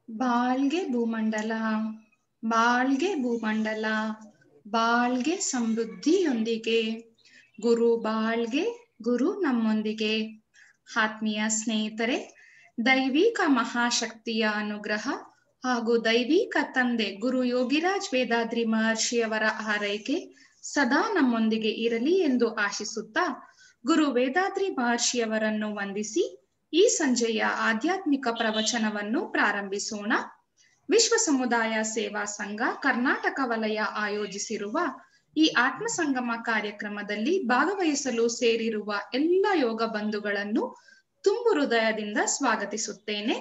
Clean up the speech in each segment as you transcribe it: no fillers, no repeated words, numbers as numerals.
ಬಾಳ್ಗೆ ಭೂಮಂಡಲ, ಬಾಳ್ಗೆ ಭೂಮಂಡಲ, ಬಾಳ್ಗೆ ಸಮೃದ್ಧಿಯೊಂದಿಗೆ. ಗುರು ಬಾಳ್ಗೆ, ಗುರು ನಮ್ಮೊಂದಿಗೆ. ಆತ್ಮೀಯ ಸ್ನೇಹಿತರೆ, ದೈವಿಕ ಮಹಾಶಕ್ತಿಯ ಅನುಗ್ರಹ ಹಾಗೂ ದೈವಿಕ ತಂದೆ ಗುರು ಯೋಗಿರಾಜ್ ವೇದಾದ್ರಿ ಮಹರ್ಷಿಯವರ ಆರೈಕೆ ಸದಾ ನಮ್ಮೊಂದಿಗೆ ಇರಲಿ ಎಂದು ಆಶಿಸುತ್ತಾ, ಗುರು ವೇದಾದ್ರಿ ಮಹರ್ಷಿಯವರನ್ನು ವಂದಿಸಿ ಈ ಸಂಜೆಯ ಆಧ್ಯಾತ್ಮಿಕ ಪ್ರವಚನವನ್ನು ಪ್ರಾರಂಭಿಸೋಣ. ವಿಶ್ವ ಸಮುದಾಯ ಸೇವಾ ಸಂಘ ಕರ್ನಾಟಕ ವಲಯ ಆಯೋಜಿಸಿರುವ ಈ ಆತ್ಮ ಸಂಗಮ ಕಾರ್ಯಕ್ರಮದಲ್ಲಿ ಭಾಗವಹಿಸಲು ಸೇರಿರುವ ಎಲ್ಲ ಯೋಗ ಬಂಧುಗಳನ್ನು ತುಂಬು ಹೃದಯದಿಂದ ಸ್ವಾಗತಿಸುತ್ತೇನೆ.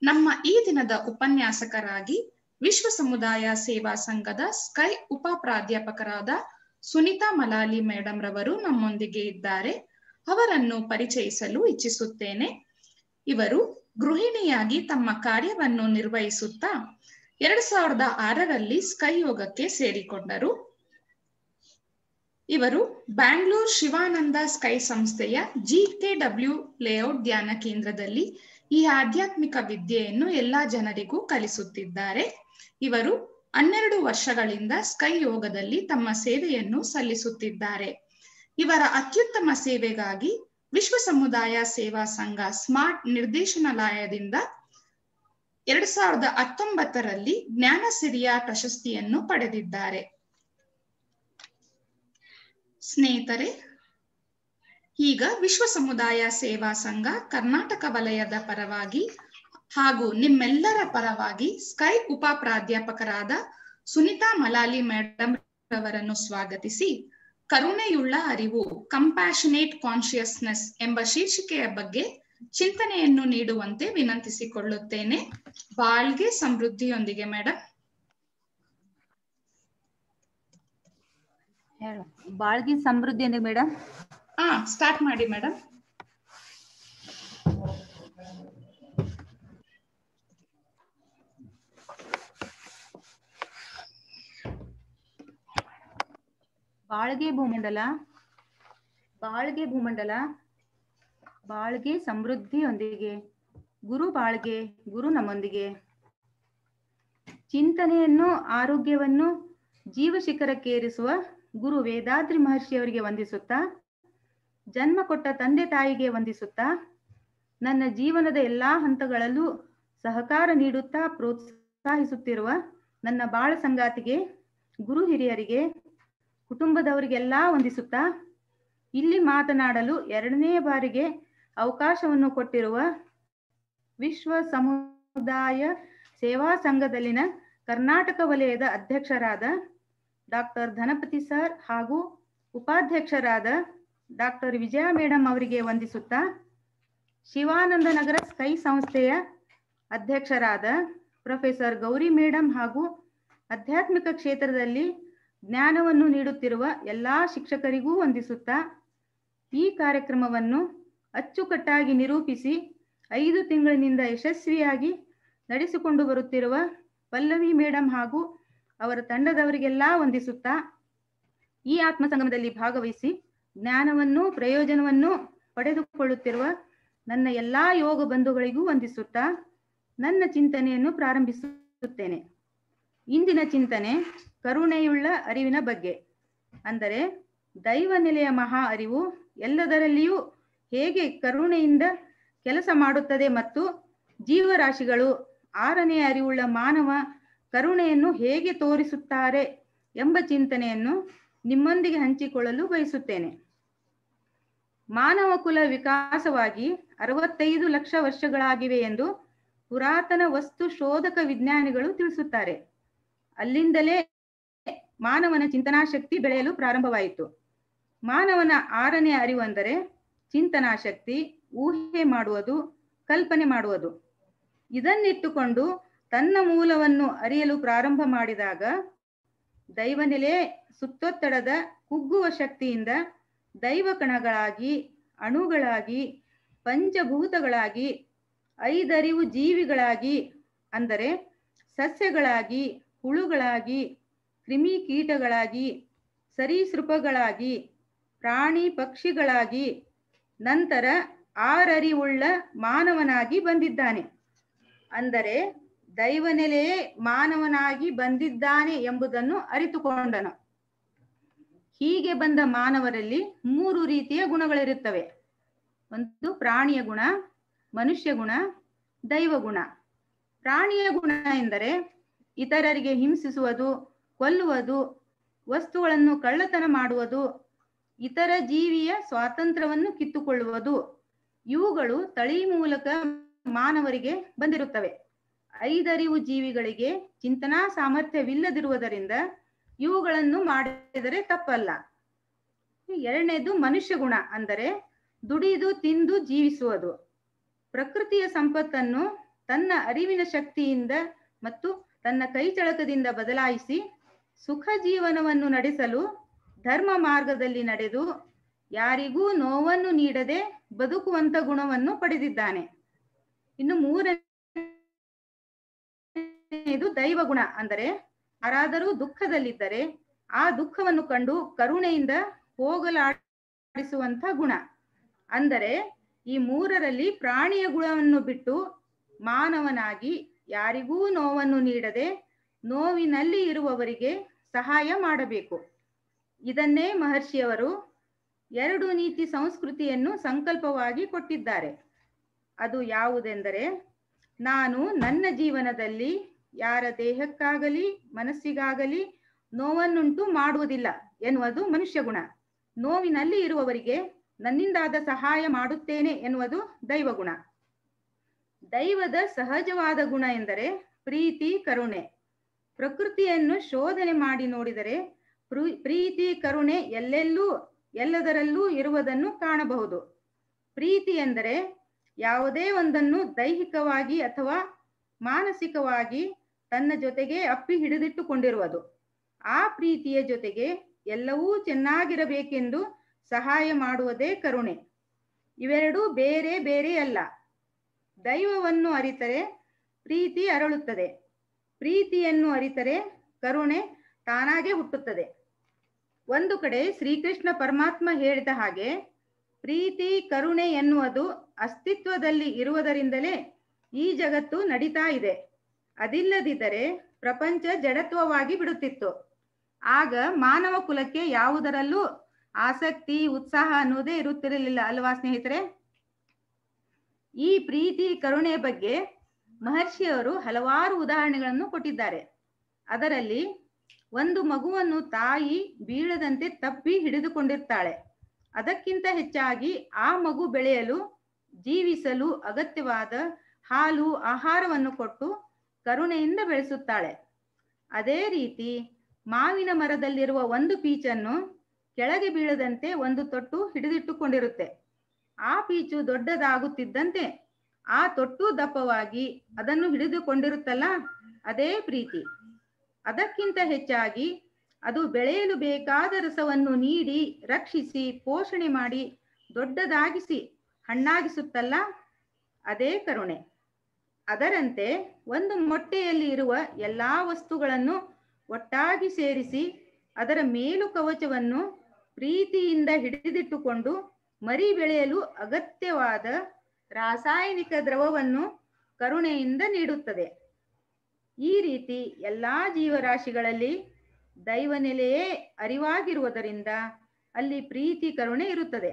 ನಮ್ಮ ಈ ದಿನದ ಉಪನ್ಯಾಸಕರಾಗಿ ವಿಶ್ವ ಸಮುದಾಯ ಸೇವಾ ಸಂಘದ ಸ್ಕೈ ಉಪ ಪ್ರಾಧ್ಯಾಪಕರಾದ ಸುನಿತಾ ಮಲಾಲಿ ಮೇಡಮ್ ರವರು ನಮ್ಮೊಂದಿಗೆ ಇದ್ದಾರೆ. ಅವರನ್ನು ಪರಿಚಯಿಸಲು ಇಚ್ಛಿಸುತ್ತೇನೆ. ಇವರು ಗೃಹಿಣಿಯಾಗಿ ತಮ್ಮ ಕಾರ್ಯವನ್ನು ನಿರ್ವಹಿಸುತ್ತಾ 2006ರಲ್ಲಿ ಸ್ಕೈ ಯೋಗಕ್ಕೆ ಸೇರಿಕೊಂಡರು. ಇವರು ಬ್ಯಾಂಗ್ಳೂರ್ ಶಿವಾನಂದ ಸ್ಕೈ ಸಂಸ್ಥೆಯ GKW ಲೇಔಟ್ ಧ್ಯಾನ ಕೇಂದ್ರದಲ್ಲಿ ಈ ಆಧ್ಯಾತ್ಮಿಕ ವಿದ್ಯೆಯನ್ನು ಎಲ್ಲಾ ಜನರಿಗೂ ಕಲಿಸುತ್ತಿದ್ದಾರೆ. ಇವರು 12 ವರ್ಷಗಳಿಂದ ಸ್ಕೈ ಯೋಗದಲ್ಲಿ ತಮ್ಮ ಸೇವೆಯನ್ನು ಸಲ್ಲಿಸುತ್ತಿದ್ದಾರೆ. ಇವರ ಅತ್ಯುತ್ತಮ ಸೇವೆಗಾಗಿ ವಿಶ್ವ ಸಮುದಾಯ ಸೇವಾ ಸಂಘ ಸ್ಮಾರ್ಟ್ ನಿರ್ದೇಶನಾಲಯದಿಂದ 2019ರಲ್ಲಿ ಜ್ಞಾನಸಿರಿಯ ಪ್ರಶಸ್ತಿಯನ್ನು ಪಡೆದಿದ್ದಾರೆ. ಸ್ನೇಹಿತರೆ, ಈಗ ವಿಶ್ವ ಸಮುದಾಯ ಸೇವಾ ಸಂಘ ಕರ್ನಾಟಕ ವಲಯದ ಪರವಾಗಿ ಹಾಗೂ ನಿಮ್ಮೆಲ್ಲರ ಪರವಾಗಿ ಸ್ಕೈ ಉಪ ಪ್ರಾಧ್ಯಾಪಕರಾದ ಸುನಿತಾ ಮಲಾಲಿ ಮೇಡಮ್ ಅವರನ್ನು ಸ್ವಾಗತಿಸಿ ಕರುಣೆಯುಳ್ಳ ಅರಿವು ಕಂಪ್ಯಾಷನೇಟ್ ಕಾನ್ಶಿಯಸ್ನೆಸ್ ಎಂಬ ಶೀರ್ಷಿಕೆಯ ಬಗ್ಗೆ ಚಿಂತನೆಯನ್ನು ನೀಡುವಂತೆ ವಿನಂತಿಸಿಕೊಳ್ಳುತ್ತೇನೆ. ಬಾಳ್ಗೆ ಸಮೃದ್ಧಿಯೊಂದಿಗೆ ಮೇಡಮ್. ಬಾಳ್ಗೆ ಸಮೃದ್ಧಿಯೊಂದಿಗೆ ಮೇಡಮ್. ಸ್ಟಾರ್ಟ್ ಮಾಡಿ ಮೇಡಮ್. ಬಾಳ್ಗೆ ಭೂಮಂಡಲ, ಬಾಳ್ಗೆ ಭೂಮಂಡಲ, ಬಾಳ್ಗೆ ಸಮೃದ್ಧಿಯೊಂದಿಗೆ. ಗುರು ಬಾಳ್ಗೆ, ಗುರು ನಮ್ಮೊಂದಿಗೆ. ಚಿಂತನೆಯನ್ನು ಆರೋಗ್ಯವನ್ನು ಜೀವ ಶಿಖರಕ್ಕೇರಿಸುವ ಗುರು ವೇದಾದ್ರಿ ಮಹರ್ಷಿಯವರಿಗೆ ವಂದಿಸುತ್ತಾ, ಜನ್ಮ ಕೊಟ್ಟ ತಂದೆ ತಾಯಿಗೆ ವಂದಿಸುತ್ತಾ, ನನ್ನ ಜೀವನದ ಎಲ್ಲಾ ಹಂತಗಳಲ್ಲೂ ಸಹಕಾರ ನೀಡುತ್ತಾ ಪ್ರೋತ್ಸಾಹಿಸುತ್ತಿರುವ ನನ್ನ ಬಾಳ ಸಂಗಾತಿಗೆ, ಗುರು ಹಿರಿಯರಿಗೆ, ಕುಟುಂಬದವರಿಗೆಲ್ಲ ವಂದಿಸುತ್ತಾ, ಇಲ್ಲಿ ಮಾತನಾಡಲು 2ನೇ ಬಾರಿಗೆ ಅವಕಾಶವನ್ನು ಕೊಟ್ಟಿರುವ ವಿಶ್ವ ಸಮುದಾಯ ಸೇವಾ ಸಂಘದಲ್ಲಿನ ಕರ್ನಾಟಕ ವಲಯದ ಅಧ್ಯಕ್ಷರಾದ ಡಾಕ್ಟರ್ ಧನಪತಿ ಸರ್ ಹಾಗೂ ಉಪಾಧ್ಯಕ್ಷರಾದ ಡಾಕ್ಟರ್ ವಿಜಯ ಮೇಡಮ್ ಅವರಿಗೆ ವಂದಿಸುತ್ತಾ, ಶಿವಾನಂದ ನಗರ ಸ್ಕೈ ಸಂಸ್ಥೆಯ ಅಧ್ಯಕ್ಷರಾದ ಪ್ರೊಫೆಸರ್ ಗೌರಿ ಮೇಡಮ್ ಹಾಗೂ ಆಧ್ಯಾತ್ಮಿಕ ಕ್ಷೇತ್ರದಲ್ಲಿ ಜ್ಞಾನವನ್ನು ನೀಡುತ್ತಿರುವ ಎಲ್ಲಾ ಶಿಕ್ಷಕರಿಗೂ ವಂದಿಸುತ್ತಾ, ಈ ಕಾರ್ಯಕ್ರಮವನ್ನು ಅಚ್ಚುಕಟ್ಟಾಗಿ ನಿರೂಪಿಸಿ 5 ತಿಂಗಳಿನಿಂದ ಯಶಸ್ವಿಯಾಗಿ ನಡೆಸಿಕೊಂಡು ಬರುತ್ತಿರುವ ಪಲ್ಲವಿ ಮೇಡಮ್ ಹಾಗೂ ಅವರ ತಂಡದವರಿಗೆಲ್ಲ ವಂದಿಸುತ್ತಾ, ಈ ಆತ್ಮ ಸಂಗಮದಲ್ಲಿ ಭಾಗವಹಿಸಿ ಜ್ಞಾನವನ್ನು ಪ್ರಯೋಜನವನ್ನು ಪಡೆದುಕೊಳ್ಳುತ್ತಿರುವ ನನ್ನ ಎಲ್ಲಾ ಯೋಗ ಬಂಧುಗಳಿಗೂ ವಂದಿಸುತ್ತಾ ನನ್ನ ಚಿಂತನೆಯನ್ನು ಪ್ರಾರಂಭಿಸುತ್ತೇನೆ. ಇಂದಿನ ಚಿಂತನೆ ಕರುಣೆಯುಳ್ಳ ಅರಿವಿನ ಬಗ್ಗೆ. ಅಂದರೆ ದೈವ ನೆಲೆಯ ಮಹಾ ಅರಿವು ಎಲ್ಲದರಲ್ಲಿಯೂ ಹೇಗೆ ಕರುಣೆಯಿಂದ ಕೆಲಸ ಮಾಡುತ್ತದೆ ಮತ್ತು ಜೀವರಾಶಿಗಳು 6ನೇ ಅರಿವುಳ್ಳ ಮಾನವ ಕರುಣೆಯನ್ನು ಹೇಗೆ ತೋರಿಸುತ್ತಾರೆ ಎಂಬ ಚಿಂತನೆಯನ್ನು ನಿಮ್ಮೊಂದಿಗೆ ಹಂಚಿಕೊಳ್ಳಲು ಬಯಸುತ್ತೇನೆ. ಮಾನವ ಕುಲ ವಿಕಾಸವಾಗಿ 65 ಲಕ್ಷ ವರ್ಷಗಳಾಗಿವೆ ಎಂದು ಪುರಾತನ ವಸ್ತು ಶೋಧಕ ವಿಜ್ಞಾನಿಗಳು ತಿಳಿಸುತ್ತಾರೆ. ಅಲ್ಲಿಂದಲೇ ಮಾನವನ ಚಿಂತನಾಶಕ್ತಿ ಬೆಳೆಯಲು ಪ್ರಾರಂಭವಾಯಿತು. ಮಾನವನ 6ನೇ ಅರಿವು ಅಂದರೆ ಚಿಂತನಾಶಕ್ತಿ, ಊಹೆ ಮಾಡುವುದು, ಕಲ್ಪನೆ ಮಾಡುವುದು. ಇದನ್ನಿಟ್ಟುಕೊಂಡು ತನ್ನ ಮೂಲವನ್ನು ಅರಿಯಲು ಪ್ರಾರಂಭ ಮಾಡಿದಾಗ ದೈವನೆಲೆ ಸುತ್ತೊತ್ತಡದ ಕುಗ್ಗುವ ಶಕ್ತಿಯಿಂದ ದೈವ ಕಣಗಳಾಗಿ, ಅಣುಗಳಾಗಿ, ಪಂಚಭೂತಗಳಾಗಿ, 5 ಅರಿವು ಜೀವಿಗಳಾಗಿ ಅಂದರೆ ಸಸ್ಯಗಳಾಗಿ, ಹುಳುಗಳಾಗಿ, ಕ್ರಿಮಿ ಕೀಟಗಳಾಗಿ, ಸರೀಸೃಪಗಳಾಗಿ, ಪ್ರಾಣಿ ಪಕ್ಷಿಗಳಾಗಿ, ನಂತರ 6 ಅರಿವುಳ್ಳ ಮಾನವನಾಗಿ ಬಂದಿದ್ದಾನೆ. ಅಂದರೆ ದೈವನೆಲೆಯೇ ಮಾನವನಾಗಿ ಬಂದಿದ್ದಾನೆ ಎಂಬುದನ್ನು ಅರಿತುಕೊಂಡನು. ಹೀಗೆ ಬಂದ ಮಾನವರಲ್ಲಿ 3 ರೀತಿಯ ಗುಣಗಳಿರುತ್ತವೆ. ಒಂದು ಪ್ರಾಣಿಯ ಗುಣ, ಮನುಷ್ಯ ಗುಣ, ದೈವ ಗುಣ. ಪ್ರಾಣಿಯ ಗುಣ ಎಂದರೆ ಇತರರಿಗೆ ಹಿಂಸಿಸುವುದು, ಕೊಲ್ಲುವುದು, ವಸ್ತುಗಳನ್ನು ಕಳ್ಳತನ ಮಾಡುವುದು, ಇತರ ಜೀವಿಯ ಸ್ವಾತಂತ್ರ್ಯವನ್ನು ಕಿತ್ತುಕೊಳ್ಳುವುದು. ಇವುಗಳು ತಳಿ ಮೂಲಕ ಮಾನವರಿಗೆ ಬಂದಿರುತ್ತವೆ. 5 ಅರಿವು ಜೀವಿಗಳಿಗೆ ಚಿಂತನಾ ಸಾಮರ್ಥ್ಯವಿಲ್ಲದಿರುವುದರಿಂದ ಇವುಗಳನ್ನು ಮಾಡಿದರೆ ತಪ್ಪಲ್ಲ. 2ನೇದು ಮನುಷ್ಯ ಗುಣ, ಅಂದರೆ ದುಡಿದು ತಿಂದು ಜೀವಿಸುವುದು. ಪ್ರಕೃತಿಯ ಸಂಪತ್ತನ್ನು ತನ್ನ ಅರಿವಿನ ಶಕ್ತಿಯಿಂದ ಮತ್ತು ತನ್ನ ಕೈಚಳಕದಿಂದ ಬದಲಾಯಿಸಿ ಸುಖ ಜೀವನವನ್ನು ನಡೆಸಲು ಧರ್ಮ ಮಾರ್ಗದಲ್ಲಿ ನಡೆದು ಯಾರಿಗೂ ನೋವನ್ನು ನೀಡದೆ ಬದುಕುವಂತ ಗುಣವನ್ನು ಪಡೆದಿದ್ದಾನೆ. ಇನ್ನು 3ನೇದು ದೈವ ಗುಣ, ಅಂದರೆ ಯಾರಾದರೂ ದುಃಖದಲ್ಲಿದ್ದರೆ ಆ ದುಃಖವನ್ನು ಕಂಡು ಕರುಣೆಯಿಂದ ಹೋಗಲಾಡಿಸುವಂತ ಗುಣ. ಅಂದರೆ ಈ 3ರಲ್ಲಿ ಪ್ರಾಣಿಯ ಗುಣವನ್ನು ಬಿಟ್ಟು ಮಾನವನಾಗಿ ಯಾರಿಗೂ ನೋವನ್ನು ನೀಡದೆ ನೋವಿನಲ್ಲಿ ಇರುವವರಿಗೆ ಸಹಾಯ ಮಾಡಬೇಕು. ಇದನ್ನೇ ಮಹರ್ಷಿಯವರು 2 ನೀತಿ ಸಂಸ್ಕೃತಿಯನ್ನು ಸಂಕಲ್ಪವಾಗಿ ಕೊಟ್ಟಿದ್ದಾರೆ. ಅದು ಯಾವುದೆಂದರೆ, ನಾನು ನನ್ನ ಜೀವನದಲ್ಲಿ ಯಾರ ದೇಹಕ್ಕಾಗಲಿ ಮನಸ್ಸಿಗಾಗಲಿ ನೋವನ್ನುಂಟು ಮಾಡುವುದಿಲ್ಲ ಎನ್ನುವುದು ಮನುಷ್ಯ ಗುಣ. ನೋವಿನಲ್ಲಿ ಇರುವವರಿಗೆ ನನ್ನಿಂದಾದ ಸಹಾಯ ಮಾಡುತ್ತೇನೆ ಎನ್ನುವುದು ದೈವ ಗುಣ. ದೈವದ ಸಹಜವಾದ ಗುಣ ಎಂದರೆ ಪ್ರೀತಿ, ಕರುಣೆ. ಪ್ರಕೃತಿಯನ್ನು ಶೋಧನೆ ಮಾಡಿ ನೋಡಿದರೆ ಪ್ರೀತಿ, ಕರುಣೆ ಎಲ್ಲೆಲ್ಲೂ ಎಲ್ಲದರಲ್ಲೂ ಇರುವುದನ್ನು ಕಾಣಬಹುದು. ಪ್ರೀತಿ ಎಂದರೆ ಯಾವುದೇ ಒಂದನ್ನು ದೈಹಿಕವಾಗಿ ಅಥವಾ ಮಾನಸಿಕವಾಗಿ ತನ್ನ ಜೊತೆಗೆ ಅಪ್ಪಿ ಹಿಡಿದಿಟ್ಟುಕೊಂಡಿರುವುದು. ಆ ಪ್ರೀತಿಯ ಜೊತೆಗೆ ಎಲ್ಲವೂ ಚೆನ್ನಾಗಿರಬೇಕೆಂದು ಸಹಾಯ ಮಾಡುವುದೇ ಕರುಣೆ. ಇವೆರಡೂ ಬೇರೆ ಬೇರೆ ಅಲ್ಲ. ದೈವವನ್ನು ಅರಿತರೆ ಪ್ರೀತಿ ಅರಳುತ್ತದೆ, ಪ್ರೀತಿಯನ್ನು ಅರಿತರೆ ಕರುಣೆ ತಾನಾಗೆ ಹುಟ್ಟುತ್ತದೆ. ಒಂದು ಕಡೆ ಶ್ರೀಕೃಷ್ಣ ಪರಮಾತ್ಮ ಹೇಳಿದ ಹಾಗೆ, ಪ್ರೀತಿ ಕರುಣೆ ಎನ್ನುವುದು ಅಸ್ತಿತ್ವದಲ್ಲಿ ಇರುವುದರಿಂದಲೇ ಈ ಜಗತ್ತು ನಡೀತಾ ಇದೆ. ಅದಿಲ್ಲದಿದ್ದರೆ ಪ್ರಪಂಚ ಜಡತ್ವವಾಗಿ ಬಿಡುತ್ತಿತ್ತು. ಆಗ ಮಾನವ ಕುಲಕ್ಕೆ ಯಾವುದರಲ್ಲೂ ಆಸಕ್ತಿ, ಉತ್ಸಾಹ ಅನ್ನೋದೇ ಇರುತ್ತಿರಲಿಲ್ಲ ಅಲ್ವಾ ಸ್ನೇಹಿತರೆ? ಈ ಪ್ರೀತಿ ಕರುಣೆ ಬಗ್ಗೆ ಮಹರ್ಷಿಯವರು ಹಲವಾರು ಉದಾಹರಣೆಗಳನ್ನು ಕೊಟ್ಟಿದ್ದಾರೆ. ಅದರಲ್ಲಿ ಒಂದು ಮಗುವನ್ನು ತಾಯಿ ಬೀಳದಂತೆ ತಪ್ಪಿ ಹಿಡಿದುಕೊಂಡಿರ್ತಾಳೆ. ಅದಕ್ಕಿಂತ ಹೆಚ್ಚಾಗಿ ಆ ಮಗು ಬೆಳೆಯಲು, ಜೀವಿಸಲು ಅಗತ್ಯವಾದ ಹಾಲು, ಆಹಾರವನ್ನು ಕೊಟ್ಟು ಕರುಣೆಯಿಂದ ಬೆಳೆಸುತ್ತಾಳೆ. ಅದೇ ರೀತಿ ಮಾವಿನ ಮರದಲ್ಲಿರುವ ಒಂದು ಪೀಚನ್ನು ಕೆಳಗೆ ಬೀಳದಂತೆ ಒಂದು ತೊಟ್ಟು ಹಿಡಿದಿಟ್ಟುಕೊಂಡಿರುತ್ತೆ. ಆ ಪೀಚು ದೊಡ್ಡದಾಗುತ್ತಿದ್ದಂತೆ ಆ ತೊಟ್ಟು ದಪ್ಪವಾಗಿ ಅದನ್ನು ಹಿಡಿದುಕೊಂಡಿರುತ್ತಲ್ಲ, ಅದೇ ಪ್ರೀತಿ. ಅದಕ್ಕಿಂತ ಹೆಚ್ಚಾಗಿ ಅದು ಬೆಳೆಯಲು ಬೇಕಾದ ರಸವನ್ನು ನೀಡಿ, ರಕ್ಷಿಸಿ, ಪೋಷಣೆ ಮಾಡಿ, ದೊಡ್ಡದಾಗಿಸಿ ಹಣ್ಣಾಗಿಸುತ್ತಲ್ಲ, ಅದೇ ಕರುಣೆ. ಅದರಂತೆ ಒಂದು ಮೊಟ್ಟೆಯಲ್ಲಿ ಇರುವ ಎಲ್ಲಾ ವಸ್ತುಗಳನ್ನು ಒಟ್ಟಾಗಿ ಸೇರಿಸಿ ಅದರ ಮೇಲು ಕವಚವನ್ನು ಪ್ರೀತಿಯಿಂದ ಹಿಡಿದಿಟ್ಟುಕೊಂಡು ಮರಿ ಬೆಳೆಯಲು ಅಗತ್ಯವಾದ ರಾಸಾಯನಿಕ ದ್ರವವನ್ನು ಕರುಣೆಯಿಂದ ನೀಡುತ್ತದೆ. ಈ ರೀತಿ ಎಲ್ಲಾ ಜೀವರಾಶಿಗಳಲ್ಲಿ ದೈವನೆಲೆಯೇ ಅರಿವಾಗಿರುವುದರಿಂದ ಅಲ್ಲಿ ಪ್ರೀತಿ ಕರುಣೆ ಇರುತ್ತದೆ.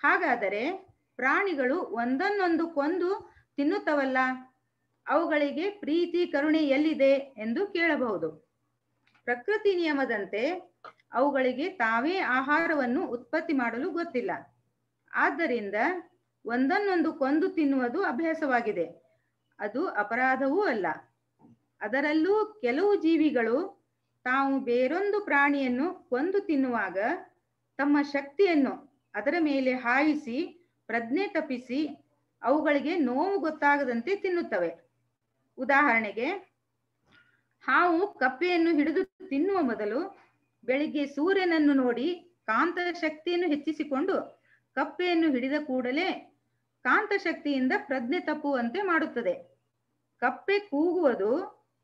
ಹಾಗಾದರೆ ಪ್ರಾಣಿಗಳು ಒಂದನ್ನೊಂದು ಕೊಂದು ತಿನ್ನುತ್ತವಲ್ಲ, ಅವುಗಳಿಗೆ ಪ್ರೀತಿ ಕರುಣೆ ಎಲ್ಲಿದೆ ಎಂದು ಕೇಳಬಹುದು. ಪ್ರಕೃತಿ ನಿಯಮದಂತೆ ಅವುಗಳಿಗೆ ತಾವೇ ಆಹಾರವನ್ನು ಉತ್ಪತ್ತಿ ಮಾಡಲು ಗೊತ್ತಿಲ್ಲ. ಆದ್ದರಿಂದ ಒಂದನ್ನೊಂದು ಕೊಂದು ತಿನ್ನುವುದು ಅಭ್ಯಾಸವಾಗಿದೆ. ಅದು ಅಪರಾಧವೂ ಅಲ್ಲ. ಅದರಲ್ಲೂ ಕೆಲವು ಜೀವಿಗಳು ತಾವು ಬೇರೊಂದು ಪ್ರಾಣಿಯನ್ನು ಕೊಂದು ತಿನ್ನುವಾಗ ತಮ್ಮ ಶಕ್ತಿಯನ್ನು ಅದರ ಮೇಲೆ ಹಾಯಿಸಿ ಪ್ರಜ್ಞೆ ತಪ್ಪಿಸಿ ಅವುಗಳಿಗೆ ನೋವು ಗೊತ್ತಾಗದಂತೆ ತಿನ್ನುತ್ತವೆ. ಉದಾಹರಣೆಗೆ, ಹಾವು ಕಪ್ಪೆಯನ್ನು ಹಿಡಿದು ತಿನ್ನುವ ಮೊದಲು ಬೆಳಿಗ್ಗೆ ಸೂರ್ಯನನ್ನು ನೋಡಿ ಕಾಂತ ಶಕ್ತಿಯನ್ನು ಹೆಚ್ಚಿಸಿಕೊಂಡು ಕಪ್ಪೆಯನ್ನು ಹಿಡಿದ ಕೂಡಲೇ ಕಾಂತ ಶಕ್ತಿಯಿಂದ ಪ್ರಜ್ಞೆ ತಪ್ಪುವಂತೆ ಮಾಡುತ್ತದೆ. ಕಪ್ಪೆ ಕೂಗುವುದು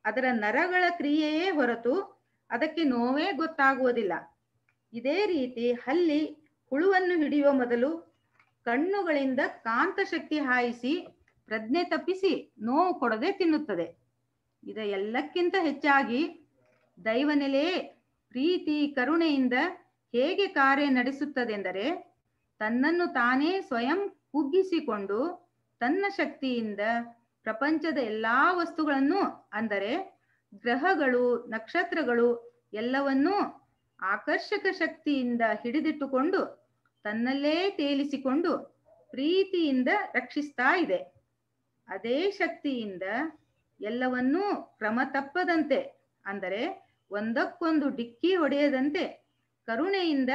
ಅದರ ನರಗಳ ಕ್ರಿಯೆಯೇ ಹೊರತು ಅದಕ್ಕೆ ನೋವೇ ಗೊತ್ತಾಗುವುದಿಲ್ಲ. ಇದೇ ರೀತಿ ಹಲ್ಲಿ ಹುಳುವನ್ನು ಹಿಡಿಯುವ ಮೊದಲು ಕಣ್ಣುಗಳಿಂದ ಕಾಂತ ಶಕ್ತಿ ಹಾಯಿಸಿ ಪ್ರಜ್ಞೆ ತಪ್ಪಿಸಿ ನೋವು ಕೊಡದೆ ತಿನ್ನುತ್ತದೆ. ಎಲ್ಲಕ್ಕಿಂತ ಹೆಚ್ಚಾಗಿ ದೈವನೆಲೆ ಪ್ರೀತಿ ಕರುಣೆಯಿಂದ ಹೇಗೆ ಕಾರ್ಯ ನಡೆಸುತ್ತದೆಂದರೆ, ತನ್ನನ್ನು ತಾನೇ ಸ್ವಯಂ ಕುಗ್ಗಿಸಿಕೊಂಡು ತನ್ನ ಶಕ್ತಿಯಿಂದ ಪ್ರಪಂಚದ ಎಲ್ಲಾ ವಸ್ತುಗಳನ್ನು, ಅಂದರೆ ಗ್ರಹಗಳು, ನಕ್ಷತ್ರಗಳು ಎಲ್ಲವನ್ನೂ ಆಕರ್ಷಕ ಶಕ್ತಿಯಿಂದ ಹಿಡಿದಿಟ್ಟುಕೊಂಡು ತನ್ನಲ್ಲೇ ತೇಲಿಸಿಕೊಂಡು ಪ್ರೀತಿಯಿಂದ ರಕ್ಷಿಸ್ತಾ ಇದೆ. ಅದೇ ಶಕ್ತಿಯಿಂದ ಎಲ್ಲವನ್ನೂ ಕ್ರಮ ತಪ್ಪದಂತೆ, ಅಂದರೆ ಒಂದಕ್ಕೊಂದು ಡಿಕ್ಕಿ ಹೊಡೆಯದಂತೆ ಕರುಣೆಯಿಂದ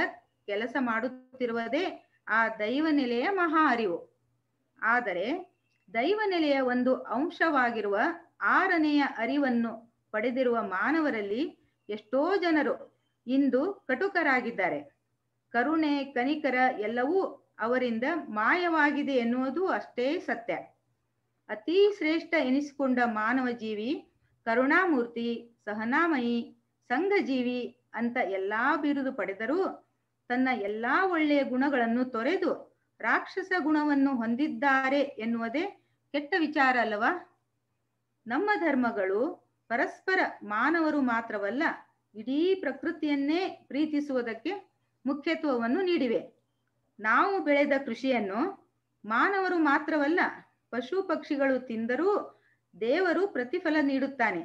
ಕೆಲಸ ಮಾಡುತ್ತಿರುವುದೇ ಆ ದೈವನೆಲೆಯ ಮಹಾ ಅರಿವು. ಆದರೆ ದೈವನೆಲೆಯ ಒಂದು ಅಂಶವಾಗಿರುವ 6ನೆಯ ಅರಿವನ್ನು ಪಡೆದಿರುವ ಮಾನವರಲ್ಲಿ ಎಷ್ಟೋ ಜನರು ಇಂದು ಕಟುಕರಾಗಿದ್ದಾರೆ. ಕರುಣೆ, ಕನಿಕರ ಎಲ್ಲವೂ ಅವರಿಂದ ಮಾಯವಾಗಿದೆ ಎನ್ನುವುದು ಅಷ್ಟೇ ಸತ್ಯ. ಅತಿ ಶ್ರೇಷ್ಠ ಎನಿಸಿಕೊಂಡ ಮಾನವ ಜೀವಿ ಕರುಣಾಮೂರ್ತಿ, ಸಹನಾಮಯಿ, ಸಂಘಜೀವಿ ಅಂತ ಎಲ್ಲಾ ಬಿರುದು ಪಡೆದರೂ ತನ್ನ ಎಲ್ಲಾ ಒಳ್ಳೆಯ ಗುಣಗಳನ್ನು ತೊರೆದು ರಾಕ್ಷಸ ಗುಣವನ್ನು ಹೊಂದಿದ್ದಾರೆ ಎನ್ನುವುದೇ ಕೆಟ್ಟ ವಿಚಾರ ಅಲ್ಲವಾ? ನಮ್ಮ ಧರ್ಮಗಳು ಪರಸ್ಪರ ಮಾನವರು ಮಾತ್ರವಲ್ಲ, ಇಡೀ ಪ್ರಕೃತಿಯನ್ನೇ ಪ್ರೀತಿಸುವುದಕ್ಕೆ ಮುಖ್ಯತ್ವವನ್ನು ನೀಡಿವೆ. ನಾವು ಬೆಳೆದ ಕೃಷಿಯನ್ನು ಮಾನವರು ಮಾತ್ರವಲ್ಲ, ಪಶು ಪಕ್ಷಿಗಳು ತಿಂದರೂ ದೇವರು ಪ್ರತಿಫಲ ನೀಡುತ್ತಾನೆ.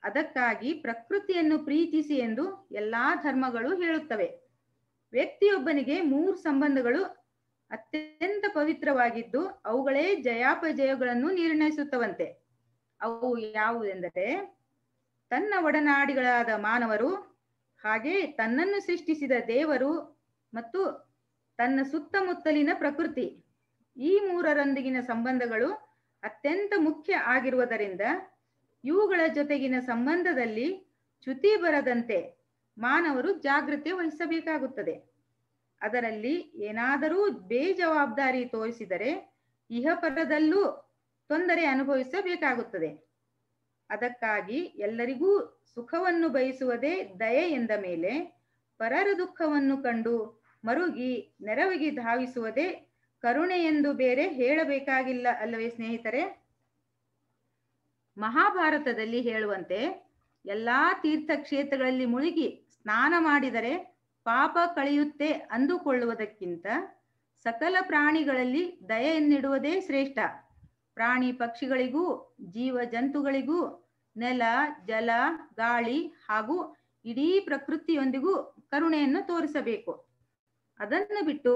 ಅದಕ್ಕಾಗಿ ಪ್ರಕೃತಿಯನ್ನು ಪ್ರೀತಿಸಿ ಎಂದು ಎಲ್ಲಾ ಧರ್ಮಗಳು ಹೇಳುತ್ತವೆ. ವ್ಯಕ್ತಿಯೊಬ್ಬನಿಗೆ 3 ಸಂಬಂಧಗಳು ಅತ್ಯಂತ ಪವಿತ್ರವಾಗಿದ್ದು ಅವುಗಳೇ ಜಯಾಪಜಯಗಳನ್ನು ನಿರ್ಣಯಿಸುತ್ತವಂತೆ. ಅವು ಯಾವುದೆಂದರೆ, ತನ್ನ ಒಡನಾಡಿಗಳಾದ ಮಾನವರು, ಹಾಗೆ ತನ್ನನ್ನು ಸೃಷ್ಟಿಸಿದ ದೇವರು ಮತ್ತು ತನ್ನ ಸುತ್ತಮುತ್ತಲಿನ ಪ್ರಕೃತಿ. ಈ 3ರೊಂದಿಗಿನ ಸಂಬಂಧಗಳು ಅತ್ಯಂತ ಮುಖ್ಯ ಆಗಿರುವುದರಿಂದ ಇವುಗಳ ಜೊತೆಗಿನ ಸಂಬಂಧದಲ್ಲಿ ಚ್ಯುತಿ ಬರದಂತೆ ಮಾನವರು ಜಾಗೃತಿ ವಹಿಸಬೇಕಾಗುತ್ತದೆ. ಅದರಲ್ಲಿ ಏನಾದರೂ ಬೇಜವಾಬ್ದಾರಿ ತೋರಿಸಿದರೆ ಇಹಪರದಲ್ಲೂ ತೊಂದರೆ ಅನುಭವಿಸಬೇಕಾಗುತ್ತದೆ. ಅದಕ್ಕಾಗಿ ಎಲ್ಲರಿಗೂ ಸುಖವನ್ನು ಬಯಸುವುದೇ ದಯೆ ಎಂದ ಮೇಲೆ ಪರರ ದುಃಖವನ್ನು ಕಂಡು ಮರುಗಿ ನೆರವಿಗೆ ಧಾವಿಸುವುದೇ ಕರುಣೆ ಎಂದು ಬೇರೆ ಹೇಳಬೇಕಾಗಿಲ್ಲ ಅಲ್ಲವೇ ಸ್ನೇಹಿತರೆ? ಮಹಾಭಾರತದಲ್ಲಿ ಹೇಳುವಂತೆ ಎಲ್ಲಾ ತೀರ್ಥಕ್ಷೇತ್ರಗಳಲ್ಲಿ ಮುಳುಗಿ ಸ್ನಾನ ಮಾಡಿದರೆ ಪಾಪ ಕಳೆಯುತ್ತೆ ಅಂದುಕೊಳ್ಳುವುದಕ್ಕಿಂತ ಸಕಲ ಪ್ರಾಣಿಗಳಲ್ಲಿ ದಯೆಯನ್ನಿಡುವುದೇ ಶ್ರೇಷ್ಠ. ಪ್ರಾಣಿ ಪಕ್ಷಿಗಳಿಗೂ ಜೀವ ಜಂತುಗಳಿಗೂ ನೆಲ, ಜಲ, ಗಾಳಿ ಹಾಗೂ ಇಡೀ ಪ್ರಕೃತಿಯೊಂದಿಗೂ ಕರುಣೆಯನ್ನು ತೋರಿಸಬೇಕು. ಅದನ್ನು ಬಿಟ್ಟು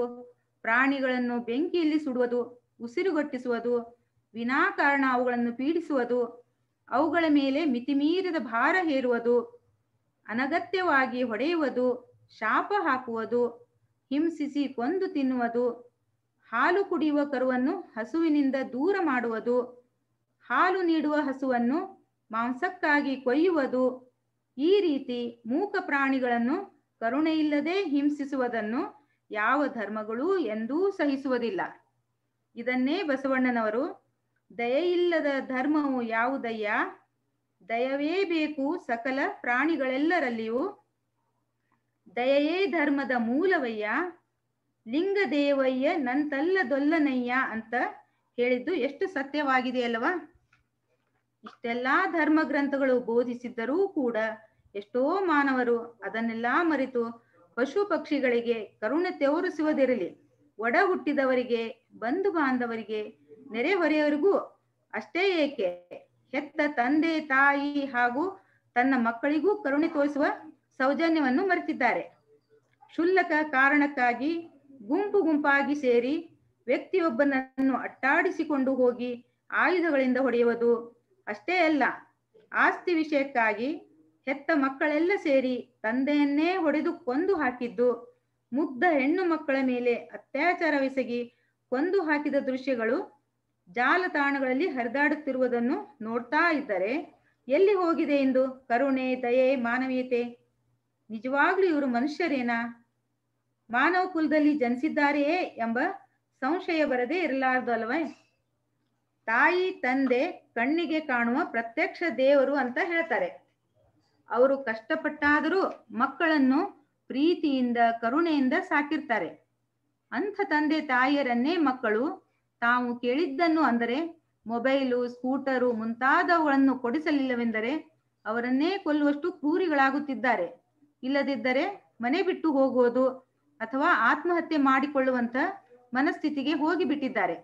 ಪ್ರಾಣಿಗಳನ್ನು ಬೆಂಕಿಯಲ್ಲಿ ಸುಡುವುದು, ಉಸಿರುಗಟ್ಟಿಸುವುದು, ವಿನಾಕಾರಣ ಅವುಗಳನ್ನು ಪೀಡಿಸುವುದು, ಅವುಗಳ ಮೇಲೆ ಮಿತಿಮೀರಿದ ಭಾರ ಹೇರುವುದು, ಅನಗತ್ಯವಾಗಿ ಹೊಡೆಯುವುದು, ಶಾಪ ಹಾಕುವುದು, ಹಿಂಸಿಸಿ ಕೊಂದು ತಿನ್ನುವುದು, ಹಾಲು ಕುಡಿಯುವ ಕರುವನ್ನು ಹಸುವಿನಿಂದ ದೂರ ಮಾಡುವುದು, ಹಾಲು ನೀಡುವ ಹಸುವನ್ನು ಮಾಂಸಕ್ಕಾಗಿ ಕೊಯ್ಯುವುದು, ಈ ರೀತಿ ಮೂಕ ಪ್ರಾಣಿಗಳನ್ನು ಕರುಣೆಯಿಲ್ಲದೆ ಹಿಂಸಿಸುವುದನ್ನು ಯಾವ ಧರ್ಮಗಳೂ ಎಂದೂ ಸಹಿಸುವುದಿಲ್ಲ. ಇದನ್ನೇ ಬಸವಣ್ಣನವರು ದಯೆಯಿಲ್ಲದ ಧರ್ಮವು ಯಾವುದಯ್ಯ, ದಯವೇ ಬೇಕು ಸಕಲ ಪ್ರಾಣಿಗಳೆಲ್ಲರಲ್ಲಿಯೂ, ದಯೆಯೇ ಧರ್ಮದ ಮೂಲವಯ್ಯ, ಲಿಂಗದೇವಯ್ಯ ನಂತಲ್ಲದೊಲ್ಲನಯ್ಯ ಅಂತ ಹೇಳಿದ್ದು ಎಷ್ಟು ಸತ್ಯವಾಗಿದೆ ಅಲ್ವಾ? ಇಷ್ಟೆಲ್ಲಾ ಧರ್ಮ ಗ್ರಂಥಗಳು ಬೋಧಿಸಿದ್ದರೂ ಕೂಡ ಎಷ್ಟೋ ಮಾನವರು ಅದನ್ನೆಲ್ಲ ಮರೆತು ಪಶು ಪಕ್ಷಿಗಳಿಗೆ ಕರುಣೆ ತೋರಿಸುವುದಿರಲಿ, ಒಡ ಹುಟ್ಟಿದವರಿಗೆ, ಬಂಧು ಬಾಂಧವರಿಗೆ, ನೆರೆಹೊರೆಯವರಿಗೂ ಅಷ್ಟೇ ಏಕೆ ಹೆತ್ತ ತಂದೆ ತಾಯಿ ಹಾಗೂ ತನ್ನ ಮಕ್ಕಳಿಗೂ ಕರುಣೆ ತೋರಿಸುವ ಸೌಜನ್ಯವನ್ನು ಮರೆತಿದ್ದಾರೆ. ಕ್ಷುಲ್ಲಕ ಕಾರಣಕ್ಕಾಗಿ ಗುಂಪು ಗುಂಪಾಗಿ ಸೇರಿ ವ್ಯಕ್ತಿಯೊಬ್ಬನನ್ನು ಅಟ್ಟಾಡಿಸಿಕೊಂಡು ಹೋಗಿ ಆಯುಧಗಳಿಂದ ಹೊಡೆಯುವುದು, ಅಷ್ಟೇ ಅಲ್ಲ, ಆಸ್ತಿ ವಿಷಯಕ್ಕಾಗಿ ಹೆತ್ತ ಮಕ್ಕಳೆಲ್ಲ ಸೇರಿ ತಂದೆಯನ್ನೇ ಹೊಡೆದು ಕೊಂದು ಹಾಕಿದ್ದು, ಮುಗ್ಧ ಹೆಣ್ಣು ಮಕ್ಕಳ ಮೇಲೆ ಅತ್ಯಾಚಾರವೆಸಗಿ ಕೊಂದು ಹಾಕಿದ ದೃಶ್ಯಗಳು ಜಾಲತಾಣಗಳಲ್ಲಿ ಹರಿದಾಡುತ್ತಿರುವುದನ್ನು ನೋಡ್ತಾ ಇದ್ದರೆ ಎಲ್ಲಿ ಹೋಗಿದೆ ಎಂದು ಕರುಣೆ, ದಯೆ, ಮಾನವೀಯತೆ? ನಿಜವಾಗ್ಲೂ ಇವರು ಮನುಷ್ಯರೇನಾ? ಮಾನವ ಕುಲದಲ್ಲಿ ಜನಿಸಿದ್ದಾರೆಯೇ ಎಂಬ ಸಂಶಯ ಬರದೇ ಇರಲಾರದು ಅಲ್ವೇ? ತಾಯಿ ತಂದೆ ಕಣ್ಣಿಗೆ ಕಾಣುವ ಪ್ರತ್ಯಕ್ಷ ದೇವರು ಅಂತ ಹೇಳ್ತಾರೆ. ಅವರು ಕಷ್ಟಪಟ್ಟಾದರೂ ಮಕ್ಕಳನ್ನು ಪ್ರೀತಿಯಿಂದ ಕರುಣೆಯಿಂದ ಸಾಕಿರ್ತಾರೆ. ಅಂಥ ತಂದೆ ತಾಯಿಯರನ್ನೇ ಮಕ್ಕಳು ತಾವು ಕೇಳಿದ್ದನ್ನು, ಅಂದರೆ ಮೊಬೈಲು, ಸ್ಕೂಟರು ಮುಂತಾದವುಗಳನ್ನು ಕೊಡಿಸಲಿಲ್ಲವೆಂದರೆ ಅವರನ್ನೇ ಕೊಲ್ಲುವಷ್ಟು ಕ್ರೂರಿಗಳಾಗುತ್ತಿದ್ದಾರೆ. ಇಲ್ಲದಿದ್ದರೆ ಮನೆ ಬಿಟ್ಟು ಹೋಗುವುದು ಅಥವಾ ಆತ್ಮಹತ್ಯೆ ಮಾಡಿಕೊಳ್ಳುವಂತ ಮನಸ್ಥಿತಿಗೆ ಹೋಗಿಬಿಟ್ಟಿದ್ದಾರೆ.